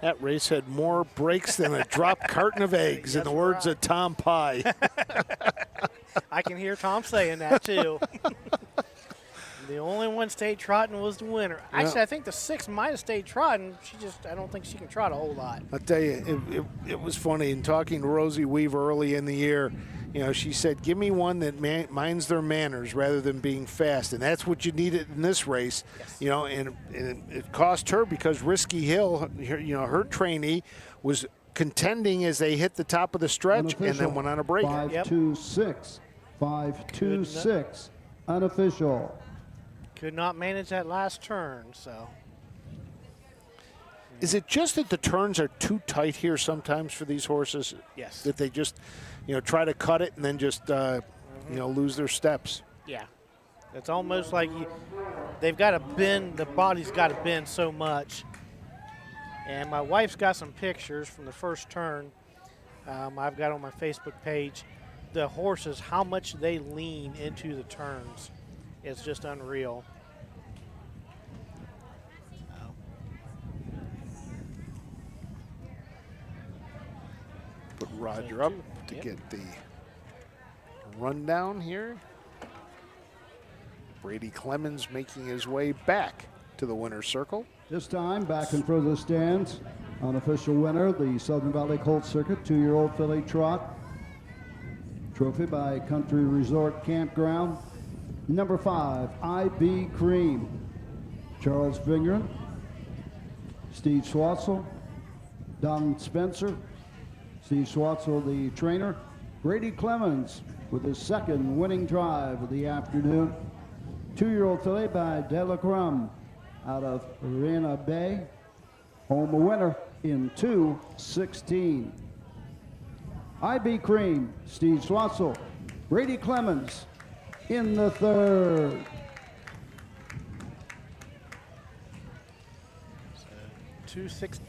That race had more breaks than a dropped carton of eggs, in the words of Tom Pye. I can hear Tom saying that, too. The only one stayed trotting was the winner. Actually, I think the 6 might have stayed trotting. I don't think she can trot a whole lot. I'll tell you, it was funny. In talking to Rosie Weaver early in the year, she said, give me one that minds their manners rather than being fast. And that's what you needed in this race. Yes. And it cost her because Risky Hill, her trainee, was contending as they hit the top of the stretch and then went on a break. 5-2-6. 5-2-6. Unofficial. Could not manage that last turn, so. Is it just that the turns are too tight here sometimes for these horses? Yes. That they just, try to cut it and then just, lose their steps? Yeah. It's almost like they've got to bend, the body's got to bend so much. And my wife's got some pictures from the first turn I've got on my Facebook page. The horses, how much they lean into the turns. It's just unreal. Put Roger up to get the rundown here. Brady Clemens making his way back to the winner's circle. This time back in front of the stands, unofficial winner, the Southern Valley Colt Circuit 2-year-old filly trot. Trophy by Country Resort Campground. Number 5, IB Cream. Charles Vingren, Steve Swatzel, Don Spencer, Steve Swatzel, the trainer. Brady Clemens with his second winning drive of the afternoon. 2-year-old filly by Delacroix out of Arena Bay. Home a winner in 2:16. IB Cream, Steve Swatzel, Brady Clemens in the third. So 2:16.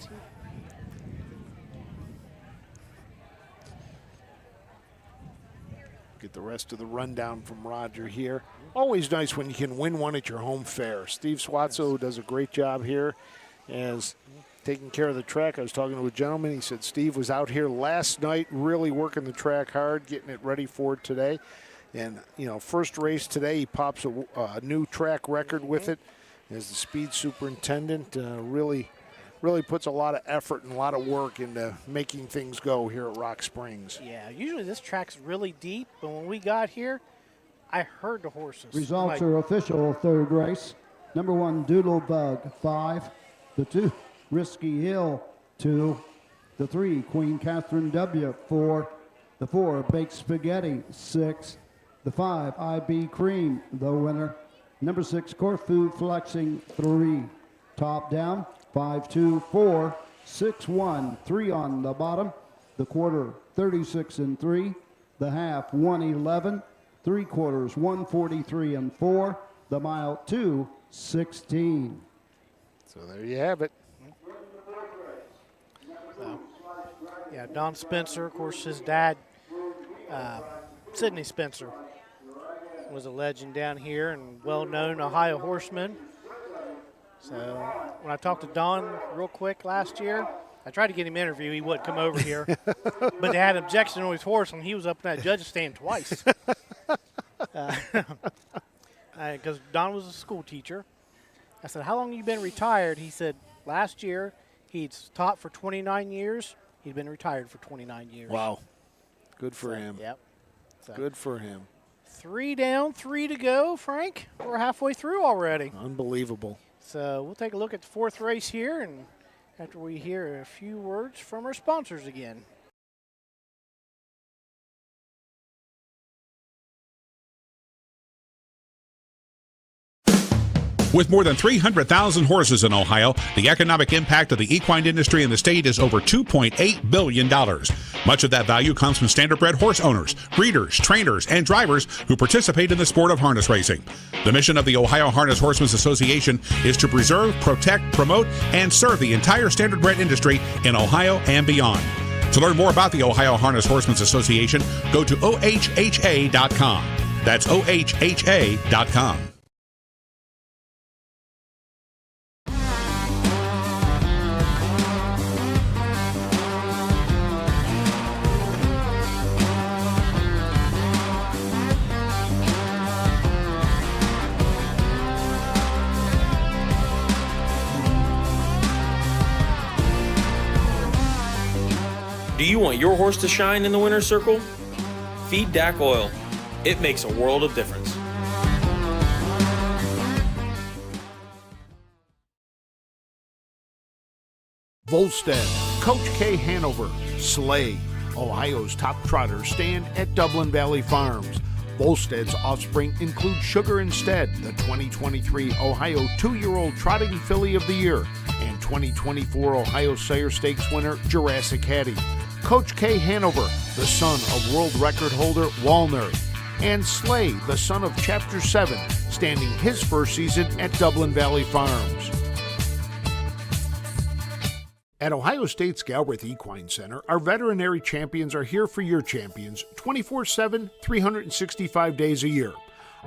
Get the rest of the rundown from Roger here. Always nice when you can win one at your home fair. Steve Swatzo does a great job here as taking care of the track. I was talking to a gentleman. He said Steve was out here last night really working the track hard, getting it ready for today. And, first race today, he pops a new track record with it as the speed superintendent. Really puts a lot of effort and a lot of work into making things go here at Rock Springs. Yeah, usually this track's really deep, but when we got here, I heard the horses. Results are official, third race. Number 1, Doodle Bug, 5. The 2, Risky Hill, 2. The 3, Queen Catherine W, 4. The 4, Baked Spaghetti, 6. The 5, IB Cream, the winner. Number 6, Corfu Flexing, 3. Top down, 5, 2, 4, 6, 1, 3 on the bottom. The quarter, 36-3. The half, 111. 3 quarters, 143-4. The mile, 2:16. So there you have it. So, yeah, Don Spencer, of course, his dad, Sidney Spencer, was a legend down here and well-known Ohio horseman. So when I talked to Don real quick last year, I tried to get him an interview. He wouldn't come over here. But they had an objection on his horse, and he was up in that judge's stand twice. Because Don was a school teacher. I said, how long have you been retired? He said, last year he'd taught for 29 years. He'd been retired for 29 years. Wow. Good for him. Yep. So, Good for him. 3 down, 3 to go, Frank. We're halfway through already. Unbelievable. So we'll take a look at the 4th race here, and after we hear a few words from our sponsors again. With more than 300,000 horses in Ohio, the economic impact of the equine industry in the state is over $2.8 billion. Much of that value comes from standardbred horse owners, breeders, trainers, and drivers who participate in the sport of harness racing. The mission of the Ohio Harness Horsemen's Association is to preserve, protect, promote, and serve the entire standardbred industry in Ohio and beyond. To learn more about the Ohio Harness Horsemen's Association, go to ohha.com. That's ohha.com. Do you want your horse to shine in the winner's circle? Feed DAC Oil. It makes a world of difference. Volstead, Coach K. Hanover, Slay, Ohio's top trotters stand at Dublin Valley Farms. Volstead's offspring include Sugar Instead, the 2023 Ohio 2-year-old Trotting Filly of the Year, and 2024 Ohio Sire Stakes winner Jurassic Hattie. Coach K. Hanover, the son of world record holder Walner, and Slay, the son of Chapter 7, standing his first season at Dublin Valley Farms. At Ohio State's Galbraith Equine Center, our veterinary champions are here for your champions 24/7, 365 days a year.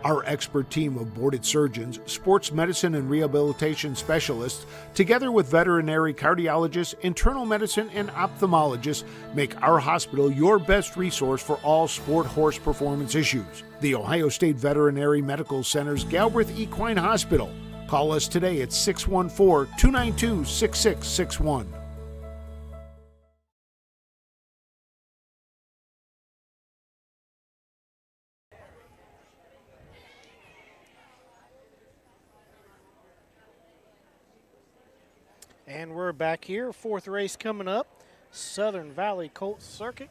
Our expert team of boarded surgeons, sports medicine and rehabilitation specialists, together with veterinary cardiologists, internal medicine, and ophthalmologists, make our hospital your best resource for all sport horse performance issues. The Ohio State Veterinary Medical Center's Galbraith Equine Hospital. Call us today at 614-292-6661. And we're back here, 4th race coming up, Southern Valley Colt Circuit,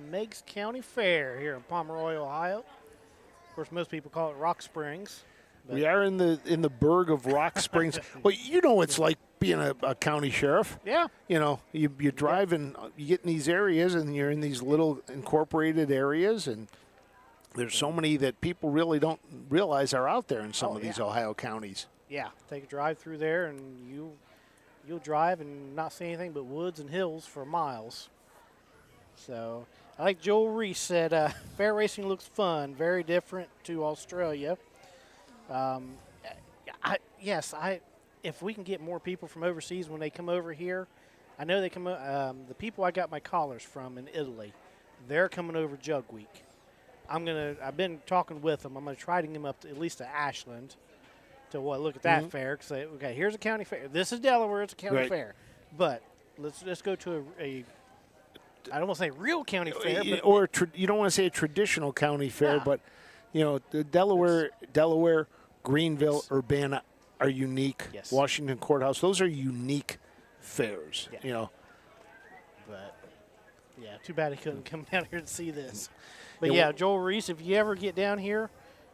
Meigs County Fair here in Pomeroy, Ohio. Of course, most people call it Rock Springs. We are in the burg of Rock Springs. Well, you know it's like being a county sheriff. Yeah. You know, you drive and you get in these areas and you're in these little incorporated areas, and there's so many that people really don't realize are out there in some of these Ohio counties. Yeah, take a drive through there and you'll drive and not see anything but woods and hills for miles. So, I like Joel Reese said, fair racing looks fun, very different to Australia. If we can get more people from overseas when they come over here, I know they come. The people I got my collars from in Italy, they're coming over Jug Week. I've been talking with them. I'm gonna try to get them up to, at least to Ashland, to look at that fair. Say, okay, here's a county fair. This is Delaware. It's a county fair, but let's go to a I don't want to say real county fair, but you don't want to say a traditional county fair, but you know, the Delaware, Greenville, Urbana are unique. Yes. Washington Courthouse, those are unique fairs. Yeah. You know, but yeah, too bad he couldn't come down here to see this. But yeah, Joel Reese, if you ever get down here,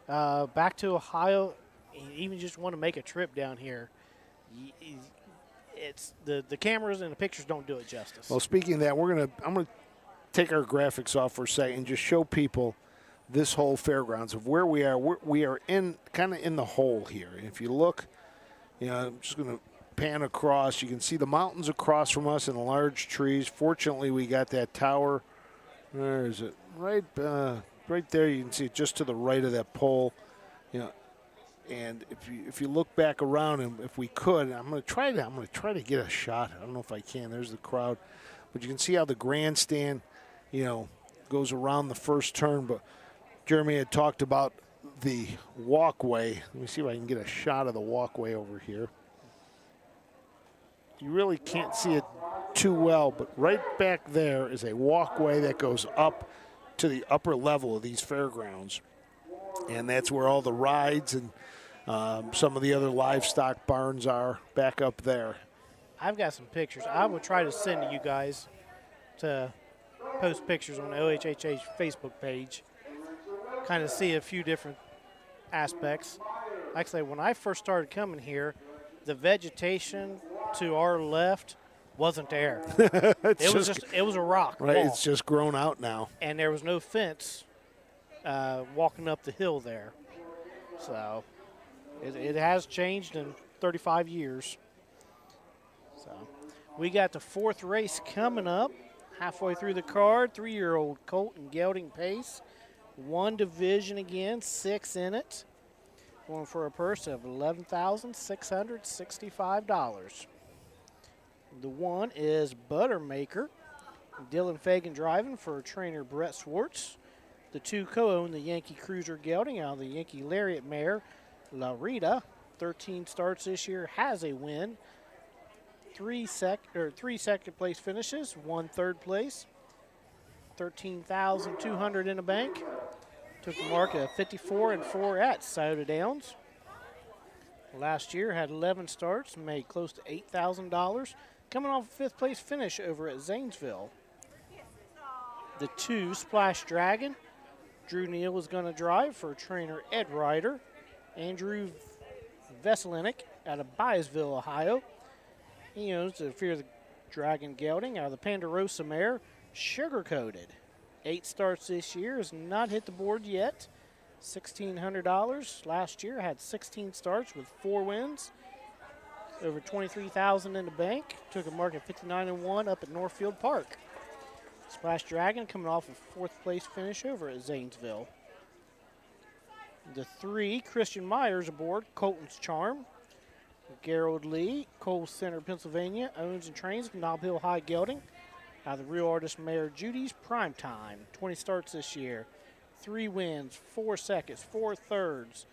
back to Ohio, even just want to make a trip down here, it's the cameras and the pictures don't do it justice. well, speaking of that, I'm gonna take our graphics off for a second and just show people this whole fairgrounds of where we are. We are in kind of in the hole here. If you look, I'm just going to pan across. You can see the mountains across from us and the large trees. Fortunately, we got that tower. Where is it? Right there. You can see it just to the right of that pole. And if you look back around, and if we could, I'm going to try to get a shot. I don't know if I can. There's the crowd, but you can see how the grandstand, goes around the first turn. But Jeremy had talked about the walkway. Let me see if I can get a shot of the walkway over here. You really can't see it too well, but right back there is a walkway that goes up to the upper level of these fairgrounds. And that's where all the rides and some of the other livestock barns are back up there. I've got some pictures. I will try to send to you guys to post pictures on the OHHA's Facebook page. Kind of see a few different aspects. Like I say, when I first started coming here, the vegetation to our left wasn't there. It was a rock right, wall. It's just grown out now. And there was no fence walking up the hill there. So it has changed in 35 years. So we got the fourth race coming up. Halfway through the card, 3-year-old colt and gelding pace. 1 division again, 6 in it. Going for a purse of $11,665. The 1 is Buttermaker. Dylan Fagan driving for trainer Brett Swartz. The 2 co-own the Yankee Cruiser gelding out of the Yankee Lariat mare, La Rita. 13 starts this year, has a win. 3 second place finishes, 1 third place. $13,200 in the bank. Took a mark of 54-4 at Scioto Downs. Last year had 11 starts, made close to $8,000. Coming off a 5th place finish over at Zanesville. The 2 Splash Dragon. Drew Neal was going to drive for trainer Ed Ryder. Andrew Veselinick out of Byesville, Ohio. He owns the Fear the Dragon gelding out of the Ponderosa mare, Sugar Coated. 8 starts this year, has not hit the board yet. $1,600. Last year had 16 starts with 4 wins. Over $23,000 in the bank. Took a mark of 59-1 up at Northfield Park. Splash Dragon coming off a 4th place finish over at Zanesville. The 3 Christian Myers aboard Colton's Charm. Gerald Lee, Cole Center, Pennsylvania, owns and trains Nob Hill High Gelding. Out of the Real Artist mare Judy's Prime Time. 20 starts this year. 3 wins, 4 seconds, 4 thirds.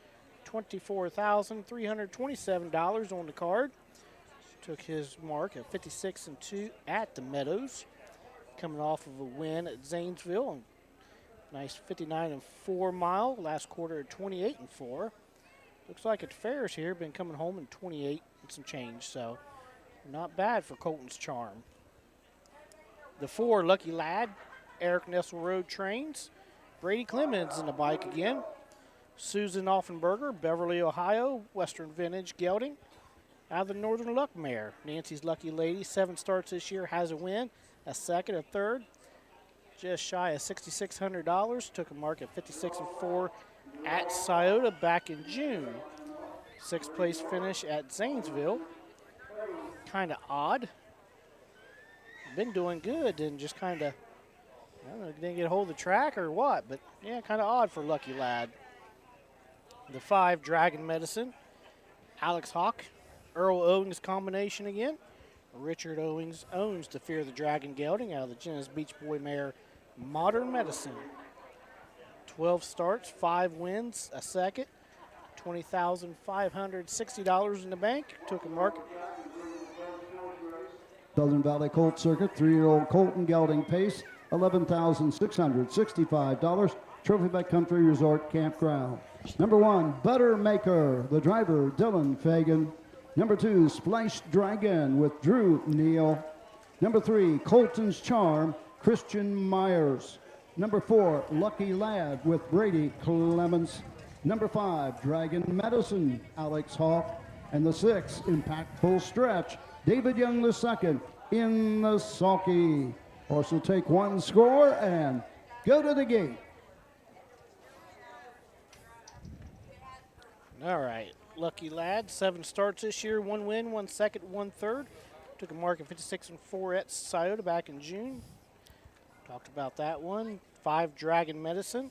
$24,327 on the card. Took his mark at 56-2 at the Meadows. Coming off of a win at Zanesville. Nice 59-4 mile. Last quarter at 28-4. Looks like at fairs here, been coming home in 28 and some change, so not bad for Colton's Charm. The 4 Lucky Lad, Eric Nessel Road trains. Brady Clemens in the bike again. Susan Offenberger, Beverly, Ohio, Western Vintage Gelding. Out of the Northern Luck mare, Nancy's Lucky Lady, 7 starts this year, has a win, a 2nd, a 3rd. Just shy of $6,600. Took a mark at 56-4 at Scioto back in June. 6th place finish at Zanesville. Kind of odd. Been doing good and just kind of, I don't know, didn't get a hold of the track or what, but yeah, kind of odd for Lucky Lad. The 5 Dragon Medicine. Alex Hawk, Earl Owings combination again. Richard Owings owns the Fear the Dragon gelding out of the Genesis Beach Boy mare Modern Medicine. 12 starts, 5 wins, a 2nd. $20,560 in the bank. Took a mark. Southern Valley Colt Circuit, 3-year-old Colton gelding pace, $11,665. Trophy Backcountry Resort Campground. Number 1, Buttermaker. The driver, Dylan Fagan. Number 2, Splash Dragon with Drew Neal. Number 3, Colton's Charm, Christian Myers. Number 4, Lucky Lad with Brady Clemens. Number 5, Dragon Medicine, Alex Hawk. And the 6, Impactful Stretch, David Young II in the sulky. Horse will take one score and go to the gate. All right, lucky lad. 7 starts this year, 1 win, 1 second, 1 third. Took a mark of 56-4 at Scioto back in June. Talked about that one. 5 Dragon Medicine.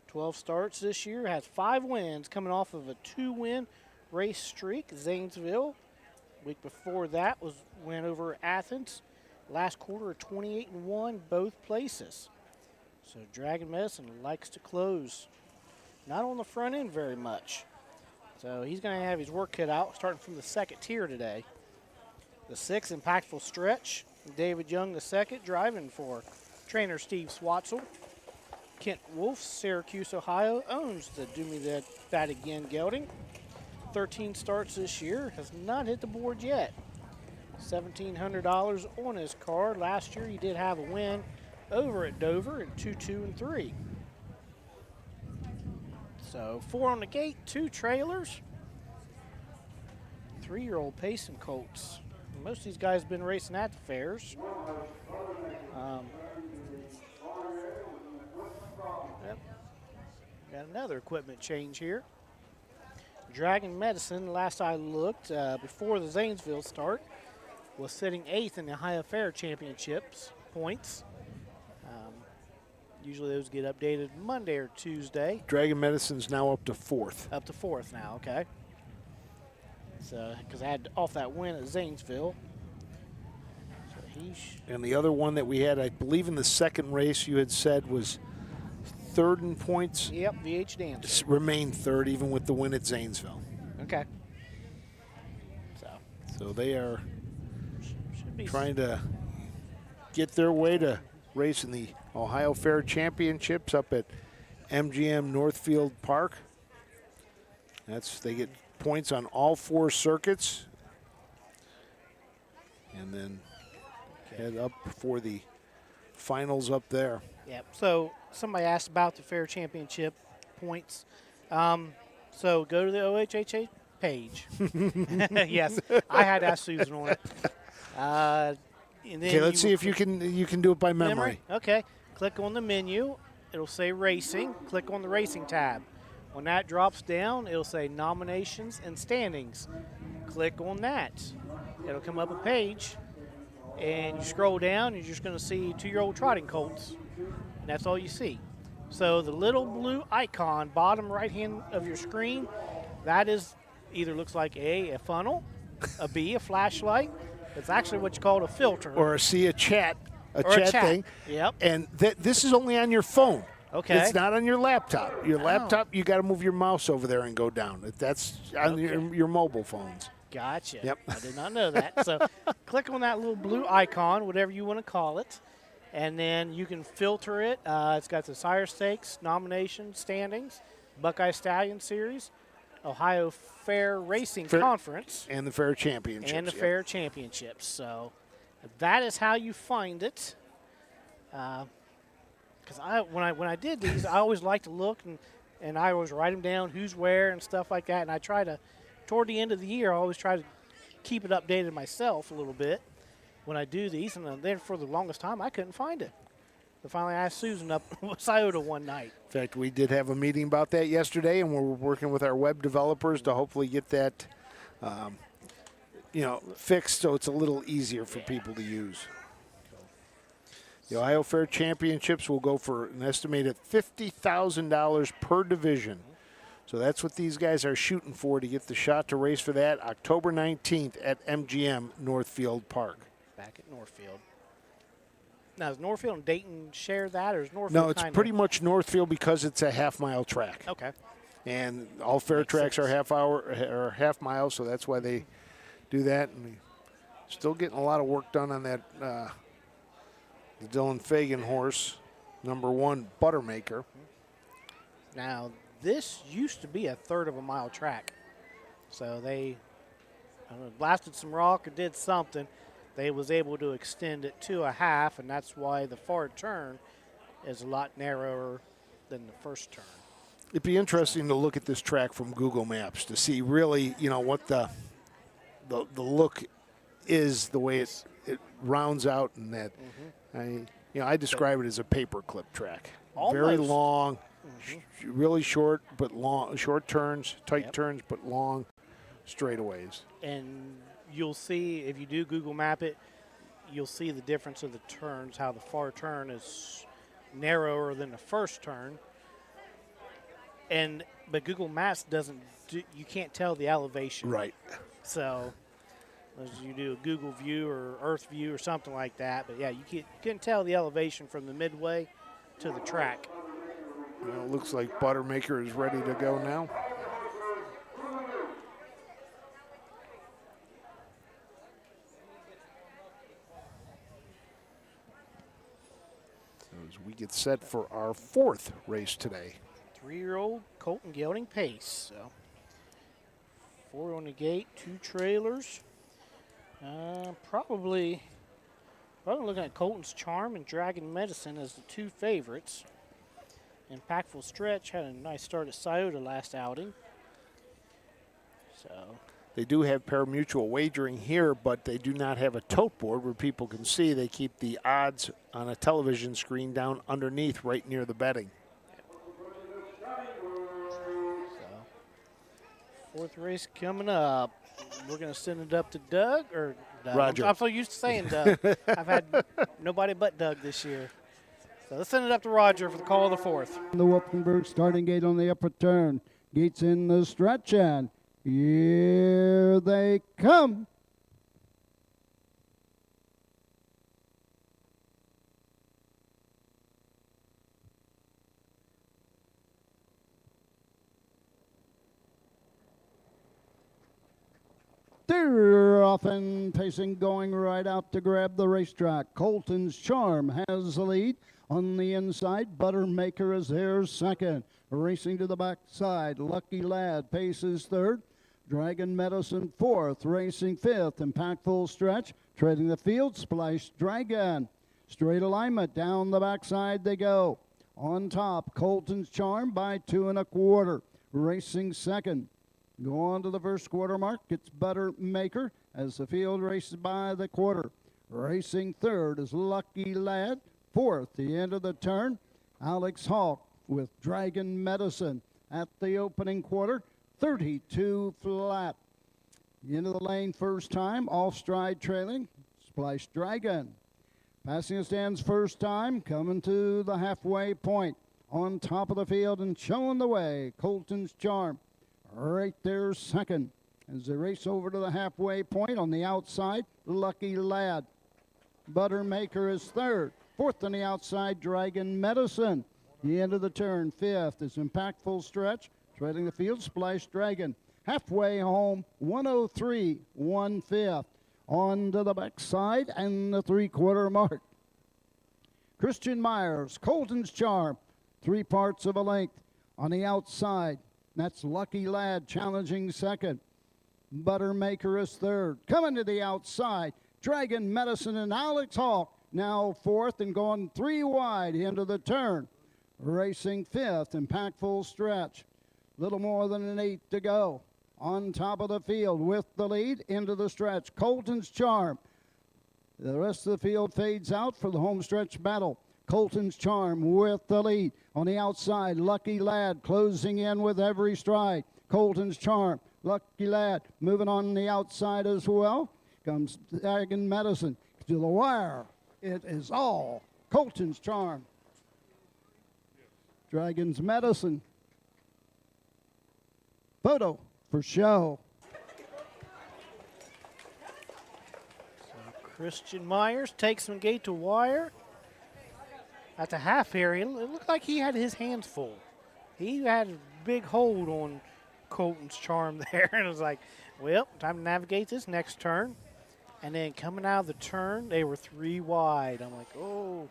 12 starts this year, has 5 wins coming off of a 2-win race streak. Zanesville. Week before that was win over Athens. Last quarter of 28-1 both places. So Dragon Medicine likes to close. Not on the front end very much. So he's going to have his work cut out starting from the 2nd tier today. The 6th Impactful Stretch. David Young the 2nd driving for trainer Steve Swatzel. Kent Wolf, Syracuse, Ohio, owns the Do Me That Again gelding. 13 starts this year, has not hit the board yet. $1,700 on his card. Last year he did have a win over at Dover in 2-2-3. So 4 on the gate, 2 trailers. 3-year-old Payson Colts. Most of these guys have been racing at the fairs. Yep. Got another equipment change here. Dragon Medicine, last I looked, before the Zanesville start, was sitting 8th in the Ohio Fair Championships points. Usually those get updated Monday or Tuesday. Dragon Medicine's now up to 4th. Up to 4th now, okay. So, because I had off that win at Zanesville. So and the other one that we had, I believe in the 2nd race you had said was 3rd in points. Yep, VH Dancer. Remained 3rd even with the win at Zanesville. Okay. So they are trying to get their way to racing the Ohio Fair Championships up at MGM Northfield Park. They get points on all 4 circuits. And then head up for the finals up there. Yep. So somebody asked about the Fair Championship points. So go to the OHHA page. Yes, I had to ask Susan on it. And then okay, let's see if you can do it by memory. Okay. Click on the menu. It'll say Racing. Click on the Racing tab. When that drops down, it'll say Nominations and Standings. Click on that. It'll come up a page, and you scroll down, you're just going to see 2-year-old trotting colts, and that's all you see. So the little blue icon, bottom right-hand of your screen, that is either looks like a funnel, a B, a flashlight. It's actually what you call a filter. Or a chat thing. Yep. And this is only on your phone. Okay. It's not on your laptop. Your laptop, you got to move your mouse over there and go down. That's on your mobile phones. Gotcha. Yep. I did not know that. So click on that little blue icon, whatever you want to call it, and then you can filter it. It's got the Sire Stakes, nomination, standings, Buckeye Stallion Series, Ohio Fair Racing Conference. And the Fair Championships. And the Fair Championships. So that is how you find it. Because when I did these, I always like to look and I always write them down, who's where and stuff like that. And I try to, toward the end of the year, I always try to keep it updated myself a little bit when I do these. And then for the longest time, I couldn't find it. So finally, I asked Susan up at Scioto one night. In fact, we did have a meeting about that yesterday, and we're working with our web developers to hopefully get that, fixed so it's a little easier for people to use. The Ohio Fair Championships will go for an estimated $50,000 per division. So that's what these guys are shooting for to get the shot to race for that October 19th at MGM Northfield Park. Back at Northfield. Now, is Northfield and Dayton share that, or is Northfield No, it's pretty much Northfield because it's a half-mile track. Okay. And all fair tracks are half mile, so that's why they do that. And we still getting a lot of work done on that the Dylan Fagan horse, #1 Buttermaker. Now, this used to be a 1/3 of a mile track. So they blasted some rock or did something. They was able to extend it to a half, and that's why the far turn is a lot narrower than the first turn. It'd be interesting to look at this track from Google Maps to see really, what the look is, the way it rounds out, and that I describe it as a paperclip track. Very Almost. long, really short but long. Short turns, tight turns but long straightaways. And you'll see, if you do Google Map it, you'll see the difference of the turns, how the far turn is narrower than the first turn. But Google Maps doesn't you can't tell the elevation. Right. So as you do a Google view or Earth view or something like that. But yeah, you can tell the elevation from the midway to the track. It looks like Buttermaker is ready to go now. As we get set for our 4th race today. 3-year-old Colton gelding pace. So 4 on the gate, 2 trailers. Probably looking at Colton's Charm and Dragon Medicine as the 2 favorites. Impactful Stretch had a nice start at Scioto last outing. So They do have pari-mutuel wagering here, but they do not have a tote board where people can see. They keep the odds on a television screen down underneath right near the betting. So 4th race coming up. We're going to send it up to Doug or Doug. Roger. I'm so used to saying Doug. I've had nobody but Doug this year. So let's send it up to Roger for the call of the 4th. The Wuppenberg starting gate on the upper turn. Gates in the stretch, and here they come. They're off and pacing, going right out to grab the racetrack. Colton's Charm has the lead. On the inside, Buttermaker is there second. Racing to the backside, Lucky Lad paces third. Dragon Medicine fourth, racing fifth. Impactful Stretch, treading the field, Splash Dragon. Straight alignment, down the backside they go. On top, Colton's Charm by 2 1/4. Racing second. Go on to the first quarter mark. It's Buttermaker as the field races by the quarter. Racing third is Lucky Lad. Fourth, the end of the turn, Alex Hawk with Dragon Medicine at the opening quarter, 32 flat. Into the lane first time, off stride trailing, Splash Dragon. Passing the stands first time, coming to the halfway point. On top of the field and showing the way, Colton's Charm. Right there second. As they race over to the halfway point on the outside, Lucky Lad. Buttermaker is third. Fourth on the outside, Dragon Medicine. The end of the turn, fifth is Impactful Stretch. Treading the field, Splash Dragon. Halfway home, 103, 1/5. On to the backside and the 3/4 mark. Christian Myers, Colton's Charm, 3 parts of a length. On the outside, that's Lucky Lad challenging second. Buttermaker is third. Coming to the outside, Dragon Medicine and Alex Hawk. Now fourth and going 3 wide into the turn. Racing fifth, Impactful Stretch. Little more than an 8 to go. On top of the field with the lead into the stretch, Colton's Charm. The rest of the field fades out for the home stretch battle. Colton's Charm with the lead. On the outside, Lucky Lad closing in with every stride. Colton's Charm, Lucky Lad moving on the outside as well. Comes Dragon Medicine to the wire. It is all Colton's Charm. Dragon's Medicine. Photo for show. So Christian Myers takes from gate to wire. At the half here, it looked like he had his hands full. He had a big hold on Colton's Charm there, and it was like, well, time to navigate this next turn. And then coming out of the turn, they were 3 wide. I'm like, oh.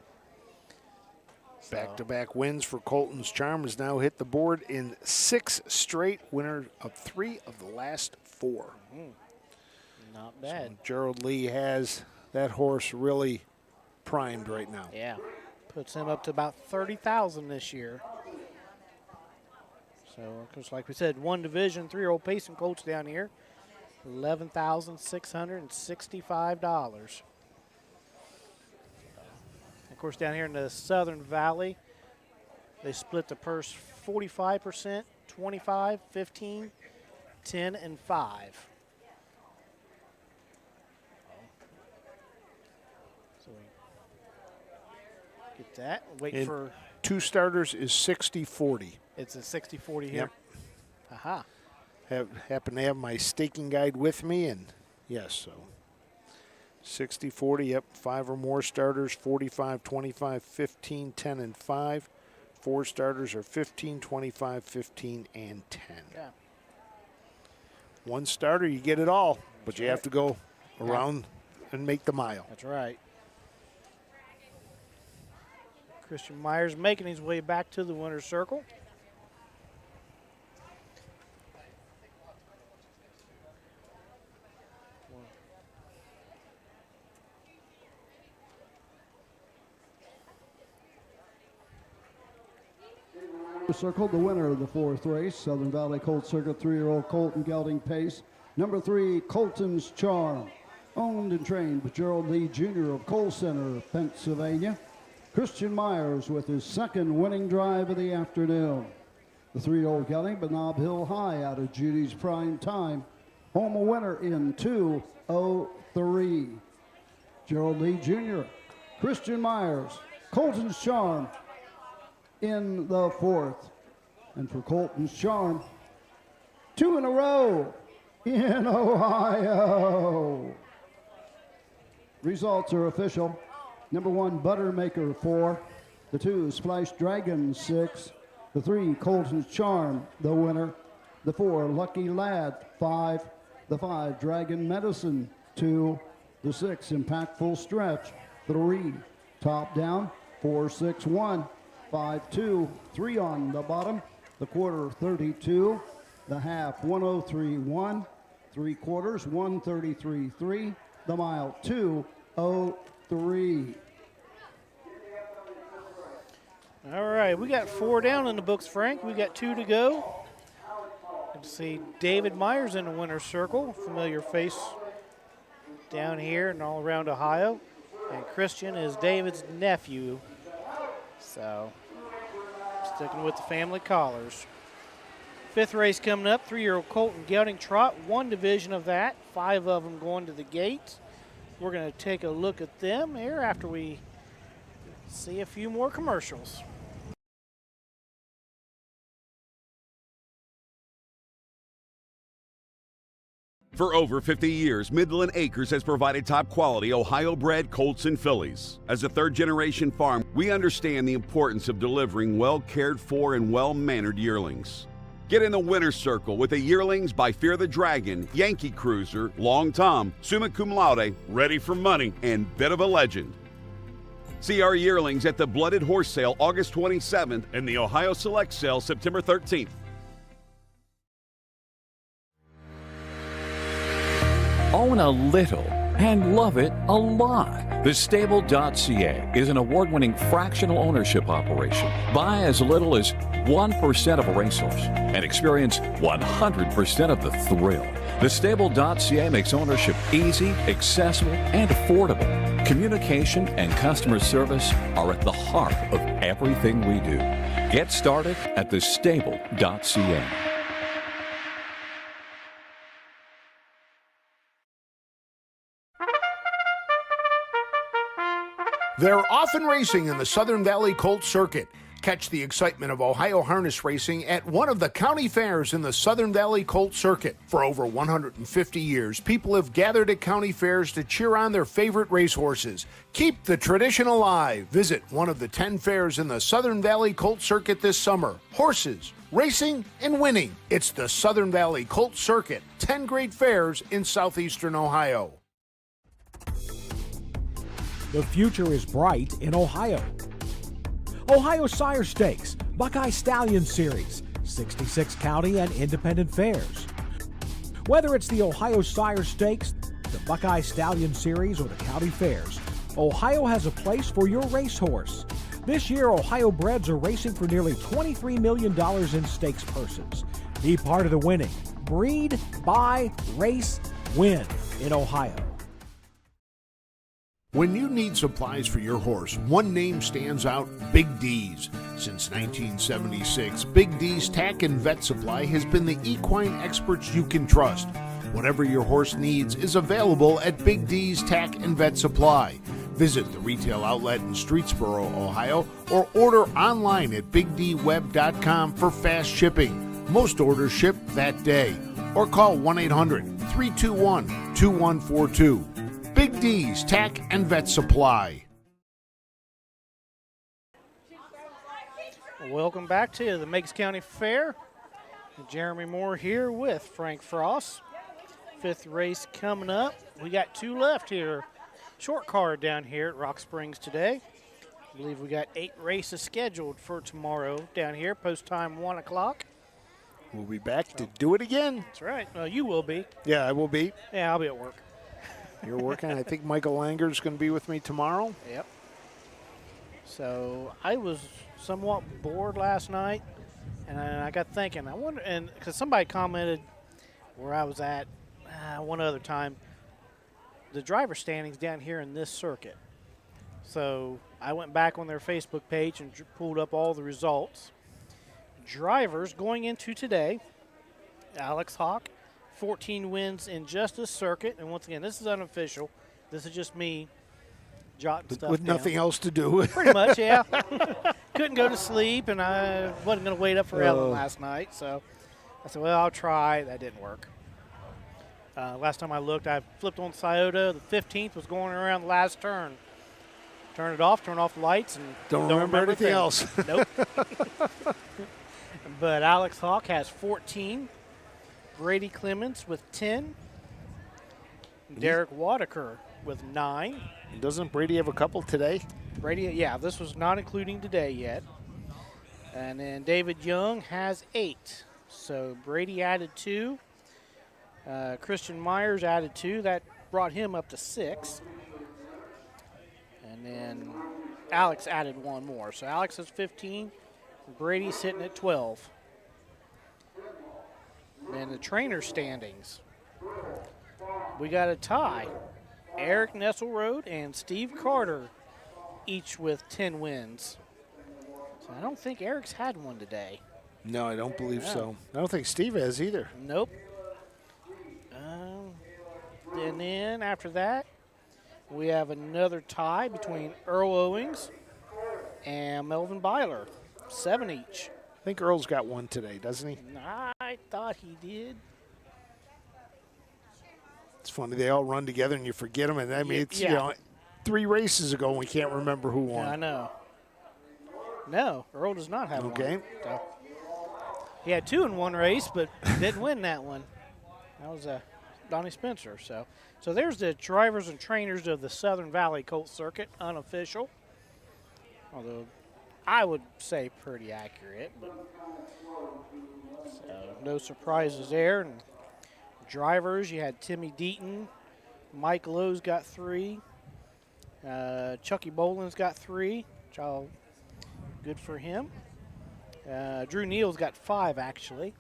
Back-to-back wins for Colton's Charm has now hit the board in 6 straight, winner of 3 of the last 4. Not bad. So Gerald Lee has that horse really primed right now. Yeah. Puts him up to about 30,000 this year. So, because like we said, 1 division, 3-year-old pacing colts down here. $11,665. course, down here in the Southern Valley, they split the purse 45%, 25, 15, 10, and 5. So we get that. Wait And for 2 starters is 60-40. it's a 60-40 here. Yep. Aha. Happen to have my staking guide with me, and yes, so 60-40, yep, 5 or more starters, 45, 25, 15, 10, and 5. 4 starters are 15, 25, 15, and 10. Yeah. 1 starter, you get it all, but you have to go around and make the mile. That's right. Christian Meigs making his way back to the winner's circle. Circle, the winner of the 4th race, Southern Valley Colt Circuit, 3-year-old Colton Gelding Pace. Number 3, Colton's Charm, owned and trained by Gerald Lee Jr. of Coal Center, Pennsylvania. Christian Meigs with his 2nd winning drive of the afternoon. The 3-year-old Gelding, Benob Hill High out of Judy's Prime Time. Home a winner in 2:03. Gerald Lee Jr., Christian Meigs, Colton's Charm, in the 4th. And for Colton's Charm, 2 in a row in Ohio. Results are official. Number 1, Buttermaker, 4. The 2, Splash Dragon, 6. The 3, Colton's Charm, the winner. The 4, Lucky Lad, 5. The 5, Dragon Medicine, 2. The 6, Impactful Stretch, 3. Top Down, 4-6-1. 5-2, 3 on the bottom. The quarter, 32. The half, 103.1. 3 quarters, 133.3. The mile, 2:03. All right, we got 4 down in the books, Frank. We got 2 to go. Let's see David Meigs in the winner's circle, familiar face down here and all around Ohio. And Christian is David's nephew. So, sticking with the family collars. 5th race coming up, 3-year-old Colton Gelding Trot, 1 division of that, 5 of them going to the gate. We're going to take a look at them here after we see a few more commercials. For over 50 years, Midland Acres has provided top-quality Ohio-bred colts and fillies. As a third-generation farm, we understand the importance of delivering well-cared-for and well-mannered yearlings. Get in the winner's circle with the yearlings by Fear the Dragon, Yankee Cruiser, Long Tom, Summa Cum Laude, Ready for Money, and Bit of a Legend. See our yearlings at the Blooded Horse Sale August 27th and the Ohio Select Sale September 13th. Own a little and love it a lot. TheStable.ca is an award-winning fractional ownership operation. Buy as little as 1% of a racehorse and experience 100% of the thrill. TheStable.ca makes ownership easy, accessible, and affordable. Communication and customer service are at the heart of everything we do. Get started at TheStable.ca. They're often racing in the Southern Valley Colt Circuit. Catch the excitement of Ohio harness racing at one of the county fairs in the Southern Valley Colt Circuit. For over 150 years, people have gathered at county fairs to cheer on their favorite racehorses. Keep the tradition alive. Visit one of the 10 fairs in the Southern Valley Colt Circuit this summer. Horses, racing, and winning. It's the Southern Valley Colt Circuit. 10 great fairs in southeastern Ohio. The future is bright in Ohio. Ohio Sire Stakes, Buckeye Stallion Series, 66 county and independent fairs. Whether it's the Ohio Sire Stakes, the Buckeye Stallion Series, or the county fairs, Ohio has a place for your racehorse. This year, Ohio breds are racing for nearly $23 million in stakes purses. Be part of the winning. Breed, buy, race, win in Ohio. When you need supplies for your horse, one name stands out, Big D's. Since 1976, Big D's Tack and Vet Supply has been the equine experts you can trust. Whatever your horse needs is available at Big D's Tack and Vet Supply. Visit the retail outlet in Streetsboro, Ohio, or order online at BigDWeb.com for fast shipping. Most orders ship that day. Or call 1-800-321-2142. Big D's Tack and Vet Supply. Welcome back to the Meigs County Fair. Jeremy Moore here with Frank Frost. 5th race coming up. We got 2 left here. Short card down here at Rock Springs today. I believe we got 8 races scheduled for tomorrow down here. Post time 1 o'clock. We'll be back to do it again. That's right. Well, you will be. Yeah, I will be. Yeah, I'll be at work. You're working. I think Michael Langer's going to be with me tomorrow. Yep. So I was somewhat bored last night, and I got thinking. I wonder, and because somebody commented where I was at one other time, the driver standings down here in this circuit. So I went back on their Facebook page and pulled up all the results. Drivers going into today: Alex Hawk, 14 wins in just this circuit. And once again, this is unofficial. This is just me jotting stuff with down. nothing else to do. Pretty much, yeah. Couldn't go to sleep, and I wasn't going to wait up for Ellen last night. So I said, well, I'll try. That didn't work. Last time I looked, I flipped on Scioto. The 15th was going around the last turn. Turn it off, turn off the lights, and Don't remember anything else. Nope. But Alex Hawk has 14. Brady Clements with 10. Derek Wadaker with 9. Doesn't Brady have a couple today? Brady, yeah, this was not including today yet. And then David Young has 8. So Brady added 2. Christian Myers added 2. That brought him up to 6. And then Alex added 1 more. So Alex has 15. Brady's sitting at 12. And the trainer standings. We got a tie. Eric Nesselrode and Steve Carter, each with 10 wins. So I don't think Eric's had one today. No, I don't believe so. I don't think Steve has either. Nope. And then after that, we have another tie between Earl Owings and Melvin Byler, 7 each. I think Earl's got one today, doesn't he? I thought he did. It's funny. They all run together and you forget them. And I mean, it's, you know, 3 races ago and we can't remember who won. Yeah, I know. No, Earl does not have one. Okay. So he had 2 in one race, but didn't win that one. That was Donnie Spencer. So there's the drivers and trainers of the Southern Valley Colt Circuit, unofficial. Although I would say pretty accurate, but so no surprises there. And drivers, you had Timmy Deaton, Mike Lowe's got 3, Chucky Boland's got 3, which good for him. Drew Neal's got 5 actually.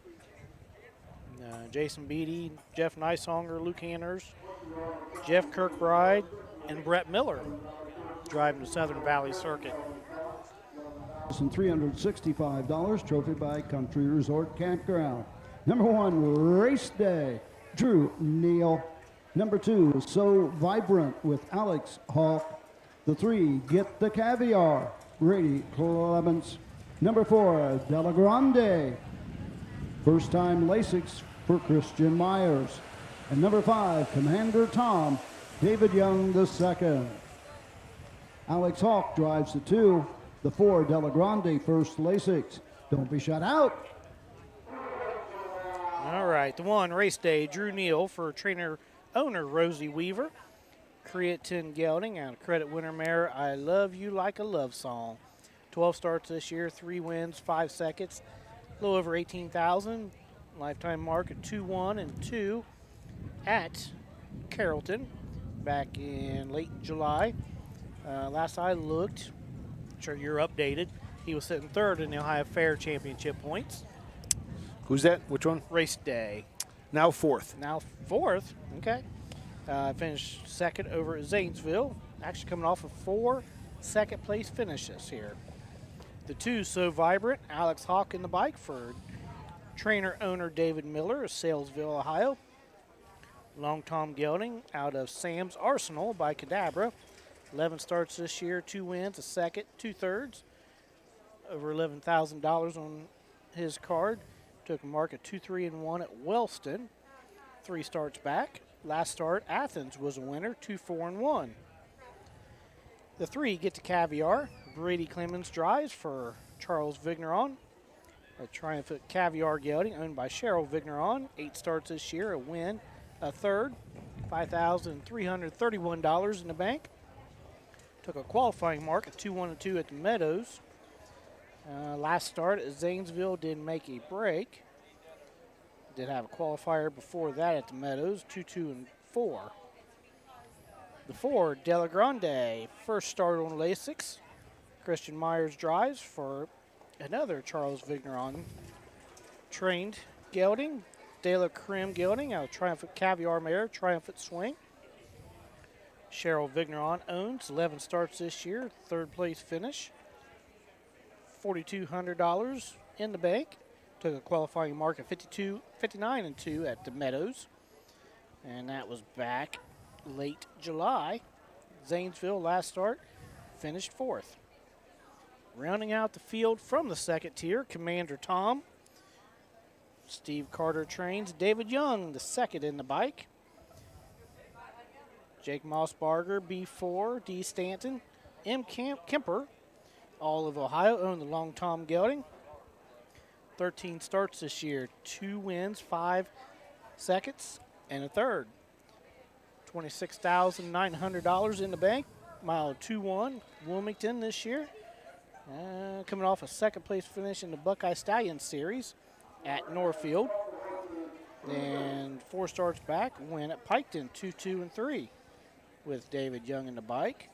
Jason Beatty, Jeff Nicehonger, Luke Hanners, Jeff Kirkbride, and Brett Miller driving the Southern Valley Circuit. And $365, trophy by Country Resort Campground. Number 1, Race Day, Drew Neal. Number 2, So Vibrant with Alex Hawk. The 3, Get the Caviar, Brady Clements. Number 4, Della Grande. First time Lasix for Christian Myers. And number 5, Commander Tom, David Young II. Alex Hawk drives the 2. The 4, Della Grande, first Lasix. Don't be shut out. All right, the 1, Race Day, Drew Neal for trainer owner Rosie Weaver. Creatine Gelding out of Credit Winter Mare, I Love You Like a Love Song. 12 starts this year, 3 wins, 5 seconds, a little over 18,000. Lifetime mark at 2-1 and 2 at Carrollton back in late July. Last I looked, I'm sure you're updated, he was sitting 3rd in the Ohio Fair Championship points. Who's that? Which one? Race Day. Now 4th. Now 4th, okay. Finished second over at Zanesville. Actually coming off of 4 second-place finishes here. The 2, So Vibrant, Alex Hawk in the bike for trainer-owner David Miller of Salesville, Ohio. Long Tom Gelding out of Sam's Arsenal by Cadabra. 11 starts this year, 2 wins, a second, 2 thirds. Over $11,000 on his card. Took a mark of 2-3-1 at Wellston. 3 starts back. Last start, Athens was a winner, 2-4-1. The 3 get to Caviar. Brady Clemens drives for Charles Vigneron. A Triumphant Caviar Gelding owned by Cheryl Vigneron. 8 starts this year, a win, a third. $5,331 in the bank. Took a qualifying mark of 2-1-2 at the Meadows. Last start at Zanesville didn't make a break. Did have a qualifier before that at the Meadows, 2-2-4. The 4, Della Grande, first start on Lasix. Christian Myers drives for another Charles Vigneron trained gelding. Dela Creme Gelding out of Triumphant Caviar Mare, Triumphant Swing. Cheryl Vigneron owns 11 starts this year, 3rd place finish. $4,200 in the bank. Took a qualifying mark of 59-2 at the Meadows. And that was back late July. Zanesville last start finished 4th. Rounding out the field from the 2nd tier, Commander Tom. Steve Carter trains David Young, the 2nd in the bike. Jake Mossbarger, B4, D. Stanton, M. Kemper, all of Ohio, own the Long Tom Gelding. 13 starts this year, 2 wins, 5 seconds, and a third. $26,900 in the bank. Mile 2-1, Wilmington this year. Coming off a 2nd place finish in the Buckeye Stallion Series at Norfield. And 4 starts back, win at Piketon, 2-2-3 with David Young in the bike.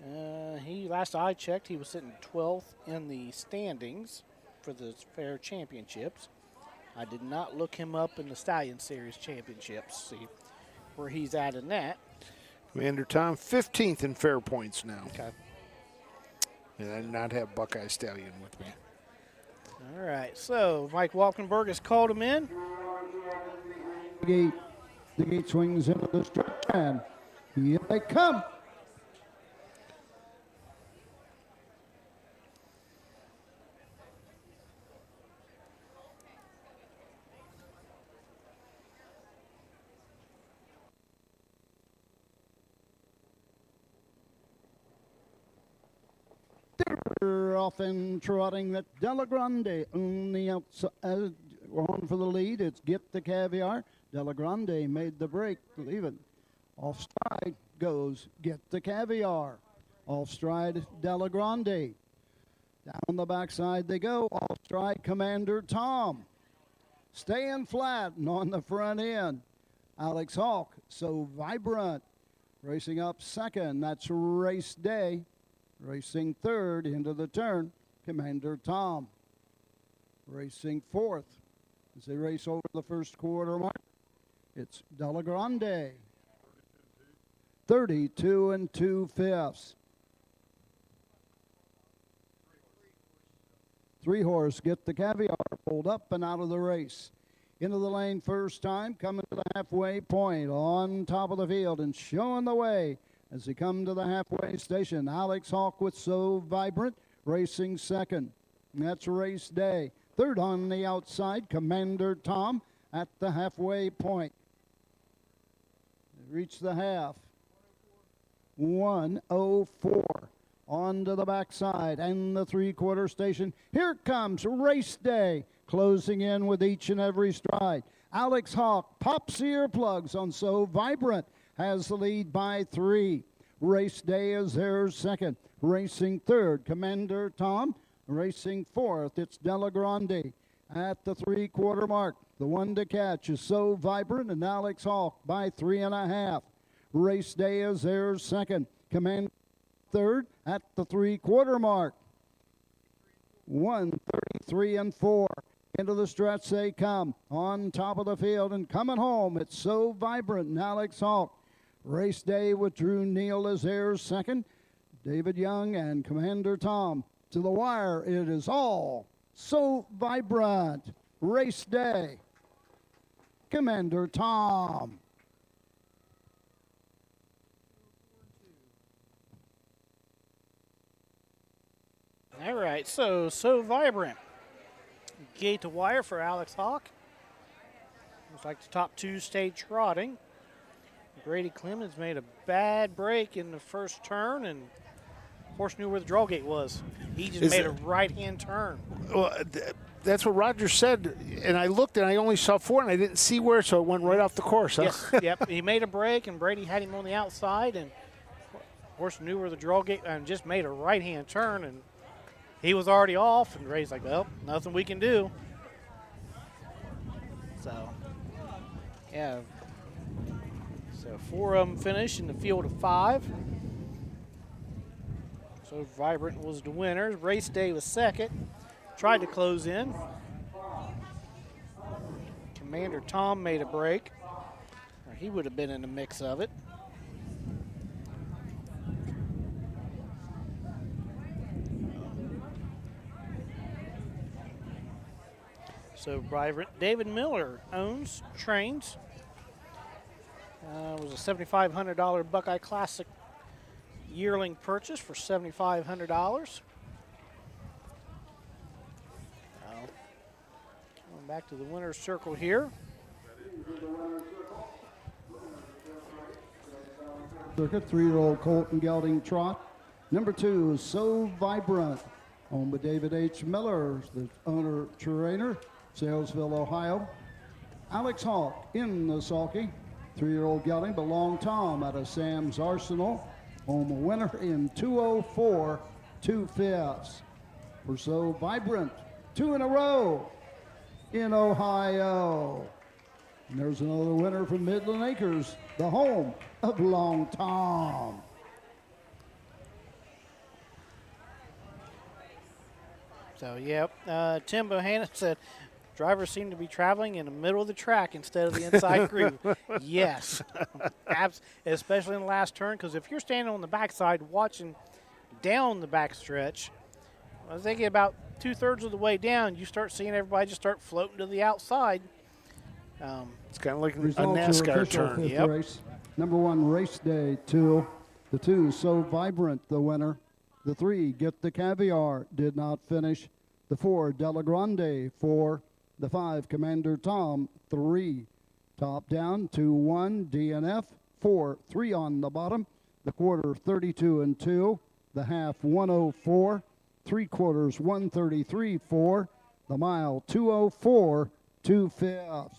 Last I checked, he was sitting 12th in the standings for the Fair Championships. I did not look him up in the Stallion Series Championships, see where he's at in that. Commander Tom, 15th in fair points now. Okay. And I did not have Buckeye Stallion with me. All right, so Mike Walkenberg has called him in. The gate swings into the stretch, and here they come. Off and trotting that Della Grande on the outside. On for the lead. It's Get the Caviar. Della Grande made the break. Leave it. Off stride goes Get the Caviar. Off stride Della Grande. Down the backside they go. Off stride Commander Tom. Staying flat and on the front end. Alex Hawk, So Vibrant. Racing up 2nd. That's Race Day. Racing 3rd into the turn, Commander Tom. Racing 4th as they race over the 1st quarter mark. It's Della Grande. 32 2/5. 3 horse Get the Caviar pulled up and out of the race. Into the lane first time, coming to the halfway point on top of the field and showing the way. As they come to the halfway station, Alex Hawk with So Vibrant, racing 2nd. And that's Race Day. 3rd on the outside, Commander Tom at the halfway point. They reach the half. 1:04. On to the backside and the 3/4 station. Here comes Race Day, closing in with each and every stride. Alex Hawk pops earplugs on So Vibrant. Has the lead by 3. Race Day is their 2nd. Racing 3rd, Commander Tom. Racing 4th, it's Della Grande. At the 3/4 mark, the one to catch is So Vibrant and Alex Hawk by 3.5. Race Day is their 2nd. Commander 3rd at the 3/4 mark. 1:33 4. Into the stretch they come. On top of the field and coming home, it's So Vibrant and Alex Hawk. Race Day with Drew Neal as heirs second. David Young and Commander Tom. To the wire, it is all So Vibrant. Race Day. Commander Tom. All right, so Vibrant. Gate to wire for Alex Hawk. Looks like the top two stayed trotting. Grady Clemens made a bad break in the first turn, and horse knew where the draw gate was. He just made a right-hand turn. Well, that's what Roger said, and I looked and I only saw 4, and I didn't see where, so it went right off the course. Huh? Yes, yep. He made a break, and Brady had him on the outside, and horse knew where the draw gate, and just made a right-hand turn, and he was already off, and Ray's like, well, nothing we can do. So, yeah. So 4 of them finished in the field of 5. So Vibrant was the winner. Race Day was second. Tried to close in. Commander Tom made a break. Or he would have been in the mix of it. So Vibrant, David Miller owns, trains. It was a $7,500 Buckeye Classic yearling purchase for $7,500. Going back to the winner's circle here. Circuit, 3-year-old Colton Gelding trot. Number 2 is So Vibrant, owned by David H. Miller, the owner trainer, Salesville, Ohio. Alex Hawk in the sulky. 3-year-old gelding, but Long Tom out of Sam's Arsenal. Home a winner in 2:04 2/5. For So Vibrant, 2 in a row in Ohio. And there's another winner from Midland Acres, the home of Long Tom. So, yep, Tim Bohannon said, drivers seem to be traveling in the middle of the track instead of the inside groove. Yes, especially in the last turn, because if you're standing on the backside watching down the back stretch, I was thinking about 2/3 of the way down, you start seeing everybody just start floating to the outside. It's kind of like a Results NASCAR official turn. fifth race. Number 1, Race Day 2. The 2, So Vibrant, the winner. The 3, Get the Caviar, did not finish. The 4, Della Grande, 4. The 5, Commander Tom, 3. Top down, 2-1, DNF, 4, 3 on the bottom. The quarter, 32-2. The half, 104. 3/4, 133-4. The mile, 2:04 2/5.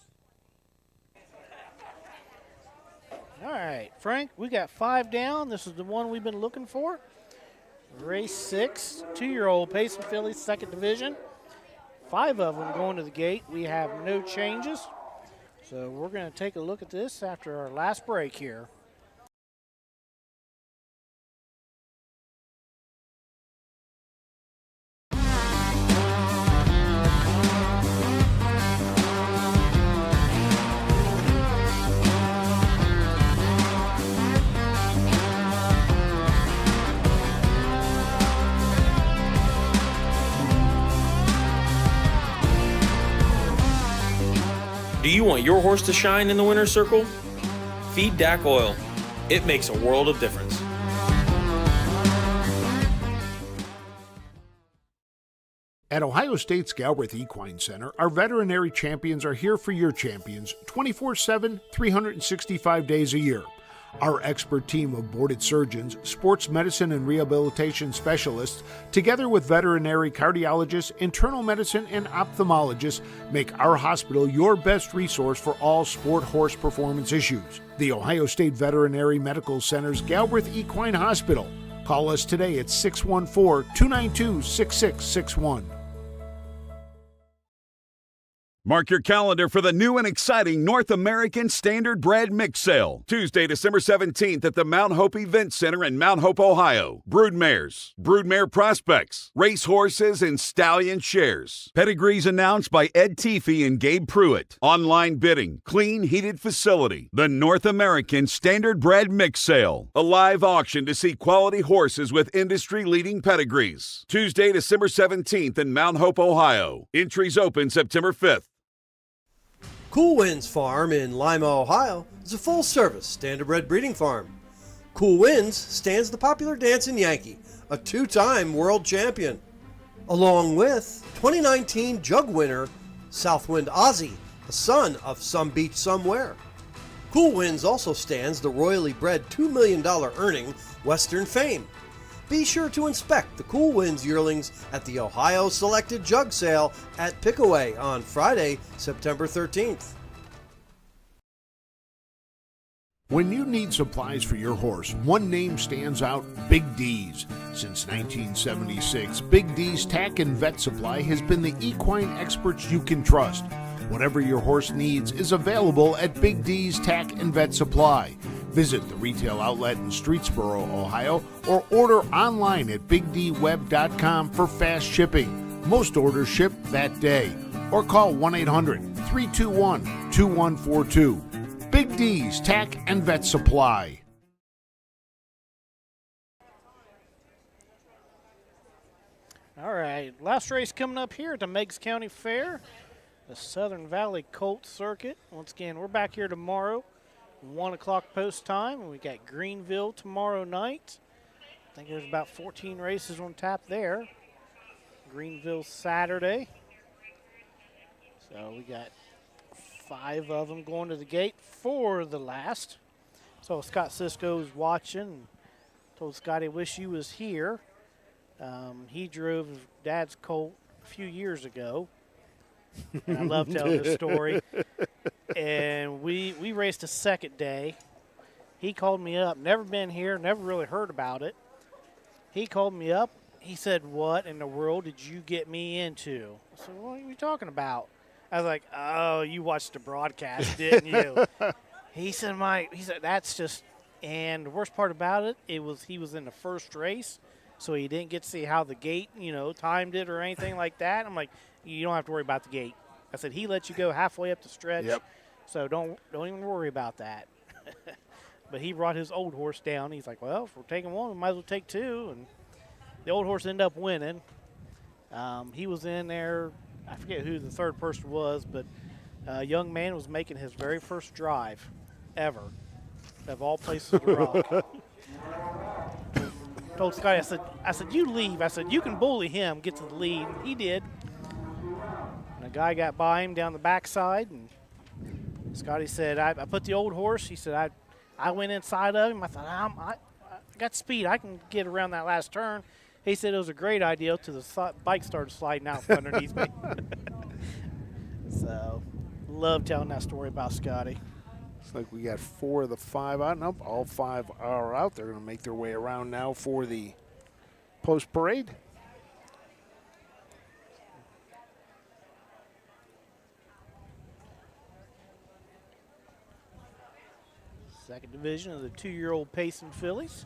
All right, Frank, we got 5 down. This is the one we've been looking for. Race 6, 2-year-old Payson fillies, second division. 5 of them going to the gate. We have no changes. So we're going to take a look at this after our last break here. Do you want your horse to shine in the winner's circle? Feed DAC Oil. It makes a world of difference. At Ohio State's Galbraith Equine Center, our veterinary champions are here for your champions 24/7, 365 days a year. Our expert team of boarded surgeons, sports medicine and rehabilitation specialists, together with veterinary cardiologists, internal medicine, and ophthalmologists, make our hospital your best resource for all sport horse performance issues. The Ohio State Veterinary Medical Center's Galbraith Equine Hospital. Call us today at 614-292-6661. Mark your calendar for the new and exciting North American Standard Bred Mix Sale. Tuesday, December 17th at the Mount Hope Event Center in Mount Hope, Ohio. Broodmares, broodmare prospects, racehorses, and stallion shares. Pedigrees announced by Ed Teefee and Gabe Pruitt. Online bidding, clean, heated facility. The North American Standard Bred Mix Sale. A live auction to see quality horses with industry-leading pedigrees. Tuesday, December 17th in Mount Hope, Ohio. Entries open September 5th. Cool Winds Farm in Lima, Ohio is a full-service standardbred breeding farm. Cool Winds stands the popular dancing Yankee, a two-time world champion, along with 2019 jug winner Southwind Ozzy, the son of Some Beach Somewhere. Cool Winds also stands the royally bred $2 million earning Western Fame. Be sure to inspect the Cool Winds yearlings at the Ohio Selected Jug Sale at Pickaway on Friday, September 13th. When you need supplies for your horse, one name stands out: Big D's. Since 1976, Big D's Tack and Vet Supply has been the equine experts you can trust. Whatever your horse needs is available at Big D's Tack and Vet Supply. Visit the retail outlet in Streetsboro, Ohio, or order online at bigdweb.com for fast shipping. Most orders ship that day. Or call 1-800-321-2142. Big D's Tack and Vet Supply. All right, last race coming up here at the Meigs County Fair, the Southern Valley Colt Circuit. Once again, we're back here tomorrow, 1 o'clock post time, and we got Greenville tomorrow night. I think there's about 14 races on tap there. Greenville Saturday. So we got 5 of them going to the gate for the last. So Scott Cisco's watching. Told Scotty, wish you was here. He drove Dad's Colt a few years ago. And I love telling this story. And we raced a second day. He called me up. Never been here. Never really heard about it. He called me up. He said, "What in the world did you get me into?" I said, "What are you talking about?" I was like, "Oh, you watched the broadcast, didn't you?" He said, "That's just." And the worst part about it, he was in the first race, so he didn't get to see how the gate, timed it or anything like that. I'm like, "You don't have to worry about the gate." I said, "He let you go halfway up the stretch, so don't even worry about that." But he brought his old horse down. He's like, "Well, if we're taking one, we might as well take 2." And the old horse ended up winning. He was in there. I forget who the third person was, but a young man was making his very first drive ever, of all places to rock. Told Scotty, I said, "You leave." I said, "You can bully him, get to the lead." And he did. And a guy got by him down the backside, and Scotty said, I put the old horse. He said, I went inside of him. I thought, I got speed. I can get around that last turn. He said it was a great idea till the bike started sliding out from underneath me. So, love telling that story about Scotty. Looks like we got 4 of the 5 out. Nope, all 5 are out. They're going to make their way around now for the post-parade. Second division of the 2-year-old Payson fillies.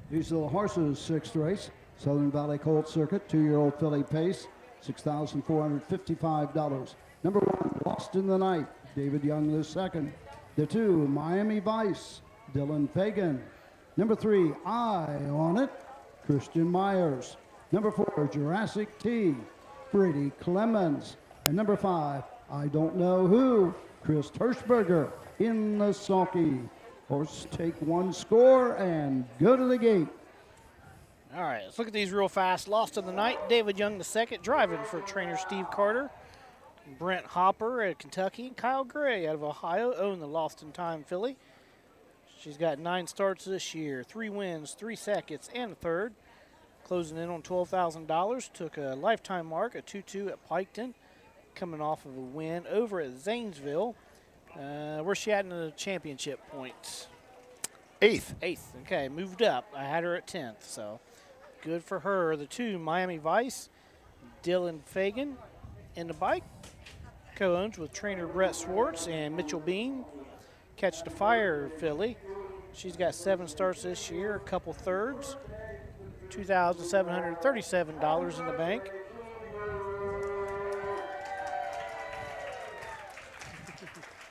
These are the horses' 6th race. Southern Valley Colt Circuit, 2-year-old filly Pace, $6,455. Number 1, Lost in the Night, David Young II. The 2, Miami Vice, Dylan Fagan. Number 3, Eye on It, Christian Myers. Number 4, Jurassic T, Brady Clemens. And number 5, I Don't Know Who, Chris Hirschberger in the sulky. Horse take 1 score and go to the gate. All right, let's look at these real fast. Lost in the Night, David Young II, driving for trainer Steve Carter. Brent Hopper at Kentucky, and Kyle Gray out of Ohio own the Lost in Time filly. She's got 9 starts this year, 3 wins, 3 seconds, and a third. Closing in on $12,000. Took a lifetime mark, a 2-2 at Piketon, coming off of a win over at Zanesville. Where's she at in the championship points? 8th. 8th, okay, moved up. I had her at 10th, so good for her. The 2, Miami Vice, Dylan Fagan in the bike. co-owns with trainer Brett Swartz and Mitchell Bean. Catch the Fire filly. She's got 7 starts this year, a couple thirds, $2,737 in the bank.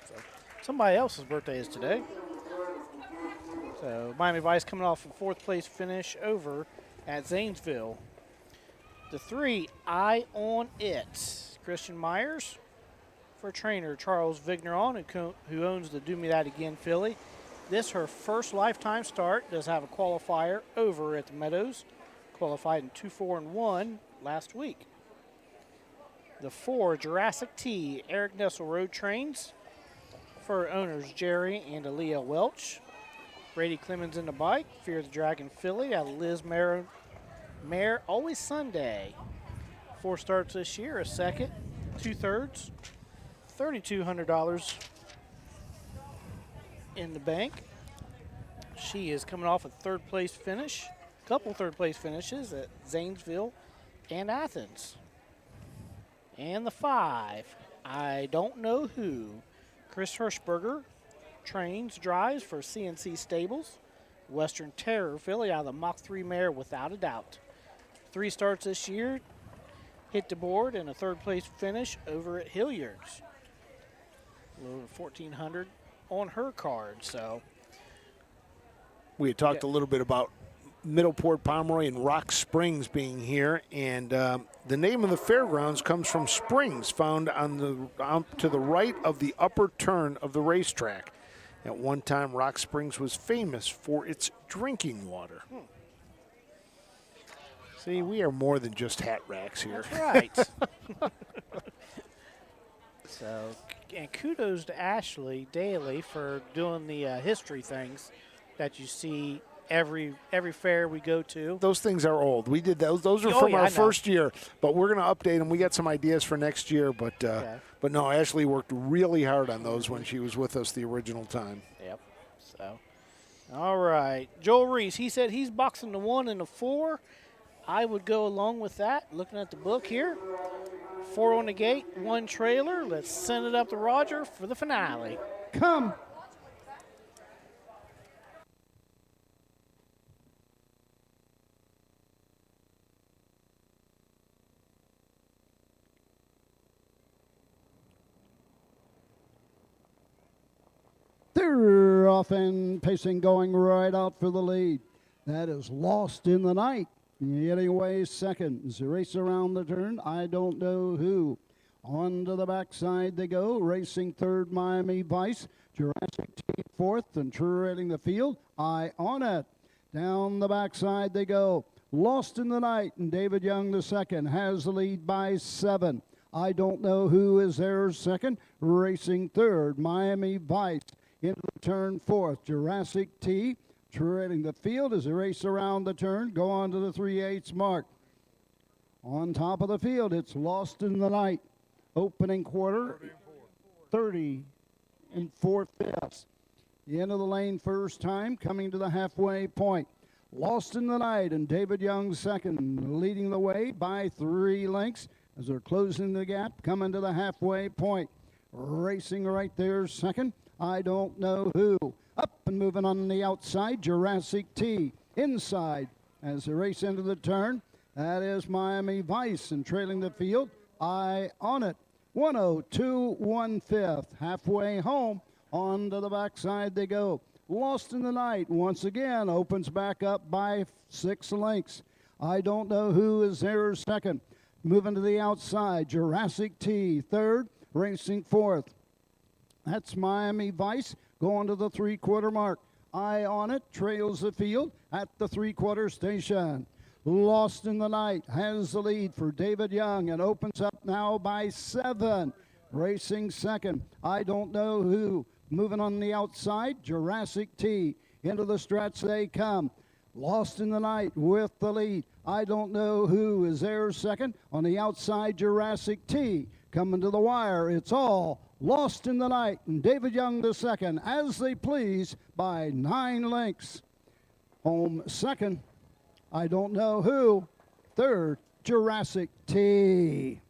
So, somebody else's birthday is today. So Miami Vice coming off a 4th place finish over at Zanesville. The 3, Eye on It. Christian Myers for trainer Charles Vigneron, who owns the Do Me That Again filly. This her first lifetime start. Does have a qualifier over at the Meadows. Qualified in 2-4-1 last week. The 4, Jurassic T. Eric Nessel Road trains for owners Jerry and Aaliyah Welch. Brady Clemens in the bike. Fear the Dragon filly out of Liz Mare Always Sunday. 4 starts this year, a second, 2 thirds, $3,200 in the bank. She is coming off a 3rd place finish, a couple 3rd place finishes at Zanesville and Athens. And the 5, I Don't Know Who. Chris Hirschberger drives for CNC Stables. Western Terror filly out of the Mach 3 mare without a doubt. 3 starts this year, hit the board and a 3rd place finish over at Hilliard's. A little $1,400 on her card. So we had talked a little bit about Middleport, Pomeroy, and Rock Springs being here, and the name of the fairgrounds comes from springs found on to the right of the upper turn of the racetrack. At one time, Rock Springs was famous for its drinking water. See, we are more than just hat racks here. That's right. So, and kudos to Ashley Daly for doing the history things that you see every fair we go to. Those things are old. We did those. Those are from our first year, but we're going to update them. We got some ideas for next year, but no, Ashley worked really hard on those when she was with us the original time. Yep. So, all right. Joel Reese, he said he's boxing the 1 and the 4. I would go along with that, looking at the book here. 4 on the gate, 1 trailer. Let's send it up to Roger for the finale. Come. They're off and pacing, going right out for the lead. That is Lost in the Night. Getting away second. As they race around the turn, I Don't Know Who. On to the backside they go. Racing 3rd, Miami Vice. Jurassic T 4th and trailing the field. Eye on It. Down the backside they go. Lost in the Night, and David Young the 2nd has the lead by 7. I Don't Know Who is there 2nd. Racing 3rd, Miami Vice. Into the turn 4th, Jurassic T trailing the field as they race around the turn. Go on to the 3/8 mark. On top of the field, it's Lost in the Night. Opening quarter, 30 4/5. The end of the lane first time, coming to the halfway point. Lost in the Night and David Young 2nd, leading the way by 3 lengths as they're closing the gap, coming to the halfway point. Racing right there 2nd, I Don't Know Who. Up and moving on the outside, Jurassic T. Inside as they race into the turn, that is Miami Vice, and trailing the field, Eye on It. 102 1/5. Halfway home, on to the backside they go. Lost in the Night once again opens back up by 6 lengths. I Don't Know Who is there 2nd. Moving to the outside, Jurassic T 3rd, racing 4th. That's Miami Vice going to the 3/4 mark. Eye on It trails the field at the 3/4 station. Lost in the Night has the lead for David Young and opens up now by 7. Racing 2nd, I Don't Know Who. Moving on the outside, Jurassic T. Into the stretch they come. Lost in the Night with the lead. I Don't Know Who is there 2nd. On the outside, Jurassic T. Coming to the wire, it's all Lost in the Night, and David Young the 2nd, as they please, by 9 lengths. Home 2nd, I Don't Know Who. 3rd, Jurassic T.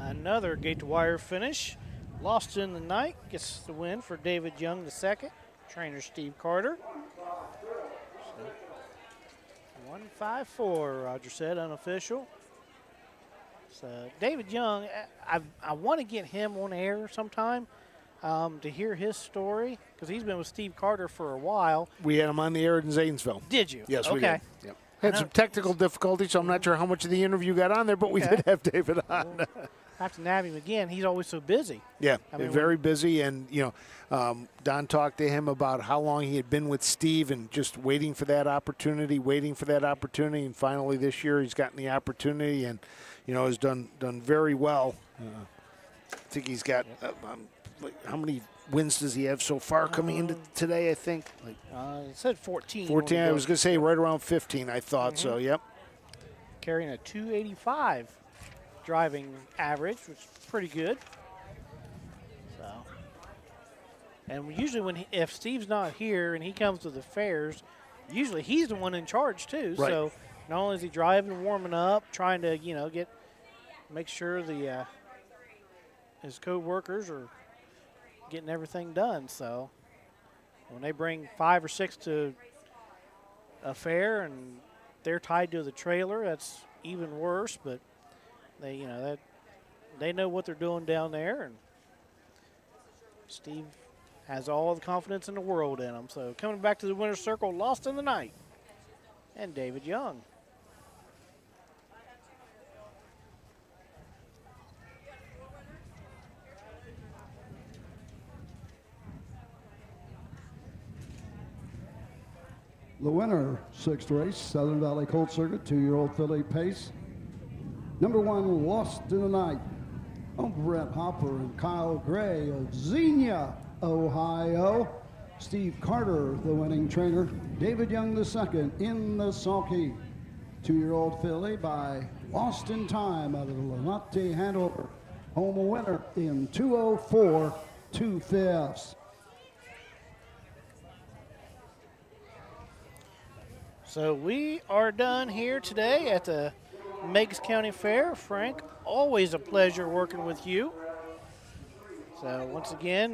Another gate-to-wire finish. Lost in the Night gets the win for David Young II. Trainer Steve Carter. So 154, Roger said, unofficial. So David Young, I want to get him on air sometime to hear his story, because he's been with Steve Carter for a while. We had him on the air in Zanesville. Did you? Yes, okay. we did. Yep. Had some technical difficulties, so I'm not sure how much of the interview got on there, but we did have David on. We'll have to nab him again. He's always so busy. Yeah, very busy. And, Don talked to him about how long he had been with Steve and just waiting for that opportunity. And finally this year he's gotten the opportunity and, has done very well. I think he's got, how many wins does he have so far coming into today, I think? It said 14. 14, I was going to say right around 15, I thought so, yep. Carrying a 285 driving average, which is pretty good. So, and usually if Steve's not here and he comes to the fairs, usually he's the one in charge too. Right. So not only is he driving, warming up, trying to make sure his co-workers are getting everything done. So when they bring 5 or 6 to a fair and they're tied to the trailer, that's even worse. But they know what they're doing down there, and Steve has all the confidence in the world in them. So coming back to the winner's circle, Lost in the Night, and David Young. The winner, 6th race, Southern Valley Colt Circuit, 2-year-old filly Pace. Number 1, Lost in the Night, Brett Hopper and Kyle Gray of Xenia, Ohio. Steve Carter, the winning trainer. David Young II in the sulky. 2-year-old filly by Lost in Time out of the Lenati Hanover. Home winner in 2:04 2/5. So we are done here today at the Meigs County Fair. Frank, always a pleasure working with you. So once again,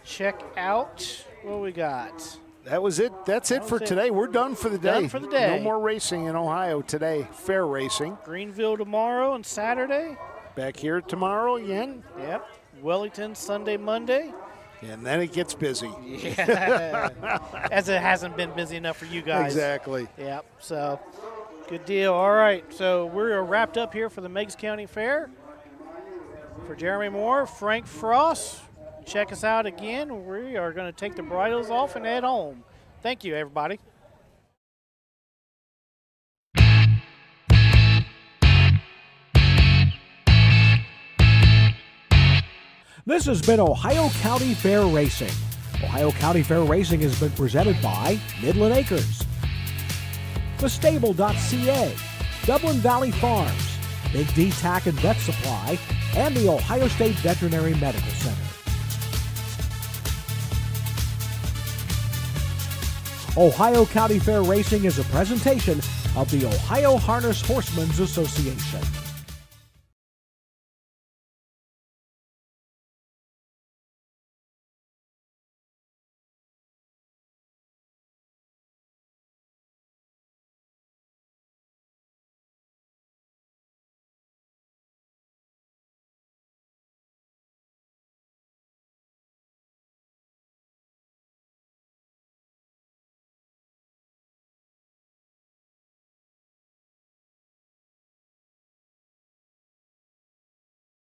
check out what we got. That was it. That's it for today. We're done for the day. Done for the day. No more racing in Ohio today. Fair racing. Greenville tomorrow and Saturday. Back here tomorrow again. Yep. Wellington Sunday, Monday. And then it gets busy. Yeah. As it hasn't been busy enough for you guys. Exactly. Yep. So, good deal. All right. So, we're wrapped up here for the Meigs County Fair. For Jeremy Moore, Frank Frost, check us out again. We are going to take the bridles off and head home. Thank you, everybody. This has been Ohio County Fair Racing. Ohio County Fair Racing has been presented by Midland Acres, thestable.ca, Dublin Valley Farms, Big D Tack and Vet Supply, and the Ohio State Veterinary Medical Center. Ohio County Fair Racing is a presentation of the Ohio Harness Horsemen's Association.